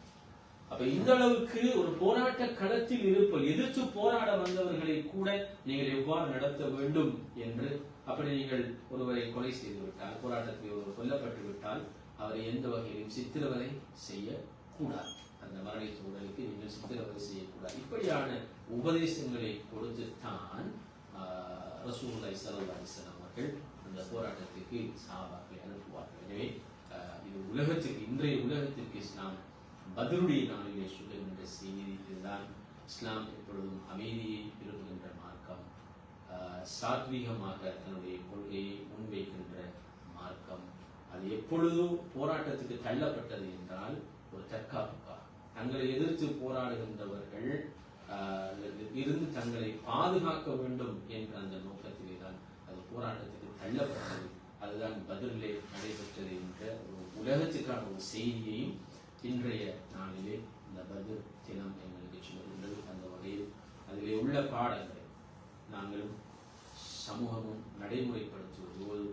அப்ப இந்த அளவுக்கு ஒரு போராட்ட களத்தில் இருப்ப எதிர்த்து போராட வந்தவர்களை கூட நீங்கள் எவ்வாறு நடத்த வேண்டும் என்று, அப்படி நீங்கள் ஒருவரை கொலை செய்து விட்டால், போராட்டத்தில் ஒருவர் கொல்லப்பட்டு விட்டால் அவரை எந்த வகையிலும் சித்திரவதை செய்யக்கூடாது, அந்த மரணித்த உடலுக்கு நீங்கள் சித்திரவதை செய்யக்கூடாது. இப்படியான உபதேசங்களை கொடுத்துத்தான் ரசூலுல்லாஹி ஸல்லல்லாஹு அலைஹி வஸல்லம் அவர்கள் அந்த போராட்டத்துக்கு சஹாபாக்களை அனுப்புவார்கள். எனவே இது உலகத்துக்கு, இன்றைய உலகத்திற்கு இஸ்லாம் பதிலுடைய நாளிலே சொல்லுகின்ற செய்தி இதுதான். இஸ்லாம் எப்பொழுதும் அமைதியை விரும்புகின்ற மார்க்கம், சாத்வீகமாக தன்னுடைய கொள்கையை முன்வைக்கின்ற மார்க்கம். அது எப்பொழுதும் போராட்டத்துக்கு தள்ளப்பட்டது என்றால் ஒரு தற்காப்புக்காக, தங்களை எதிர்த்து போராடுகின்றவர்கள் இருந்து தங்களை பாதுகாக்க வேண்டும் என்ற அந்த நோக்கத்திலே தான் அது போராட்டத்துக்கு தள்ளப்பட்டது. அதுதான் பதிலே நடைபெற்றது என்ற ஒரு உலகத்துக்கான ஒரு செய்தியையும் இன்றைய நாளிலே இந்த பதில் தினம் எங்களுக்கு சொல்லுகின்றது. அந்த வகையில் அதிலே உள்ள பாடங்களை நாங்களும் சமூகமும் நடைமுறைப்படுத்துவதோடு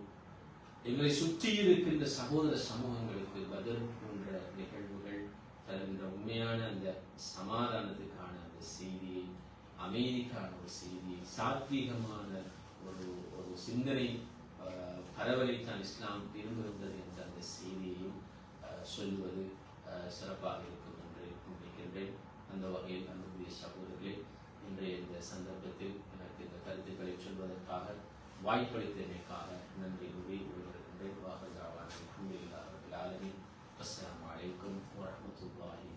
எங்களை சுற்றி இருக்கின்ற சகோதர சமூகங்களுக்கு பதில் போன்ற நிகழ்வுகள் தருகின்ற உண்மையான அந்த சமாதானத்துக்கான அந்த செய்தியை, அமைதிக்கான ஒரு செய்தியை, சாத்வீகமான ஒரு சிந்தனை பரவலைத்தான் இஸ்லாம் விரும்புகின்றது என்ற அந்த செய்தியையும் சொல்வது சிறப்பாக இருக்கும் என்று நினைக்கின்றேன். அந்த வகையில் அன்புடைய சகோதரர்களே, இன்றைய இந்த சந்தர்ப்பத்தில் எனக்கு இந்த கருத்துக்களை சொல்வதற்காக வாய்ப்பளித்தமைக்காக நன்றி கூறி விடுகின்றேன். வாஹதாவான அல்ஹம்துலில்லாஹி ரப்பில் ஆலமீன். அஸ்ஸலாமு அலைக்கும் வரஹ்மத்துல்லாஹி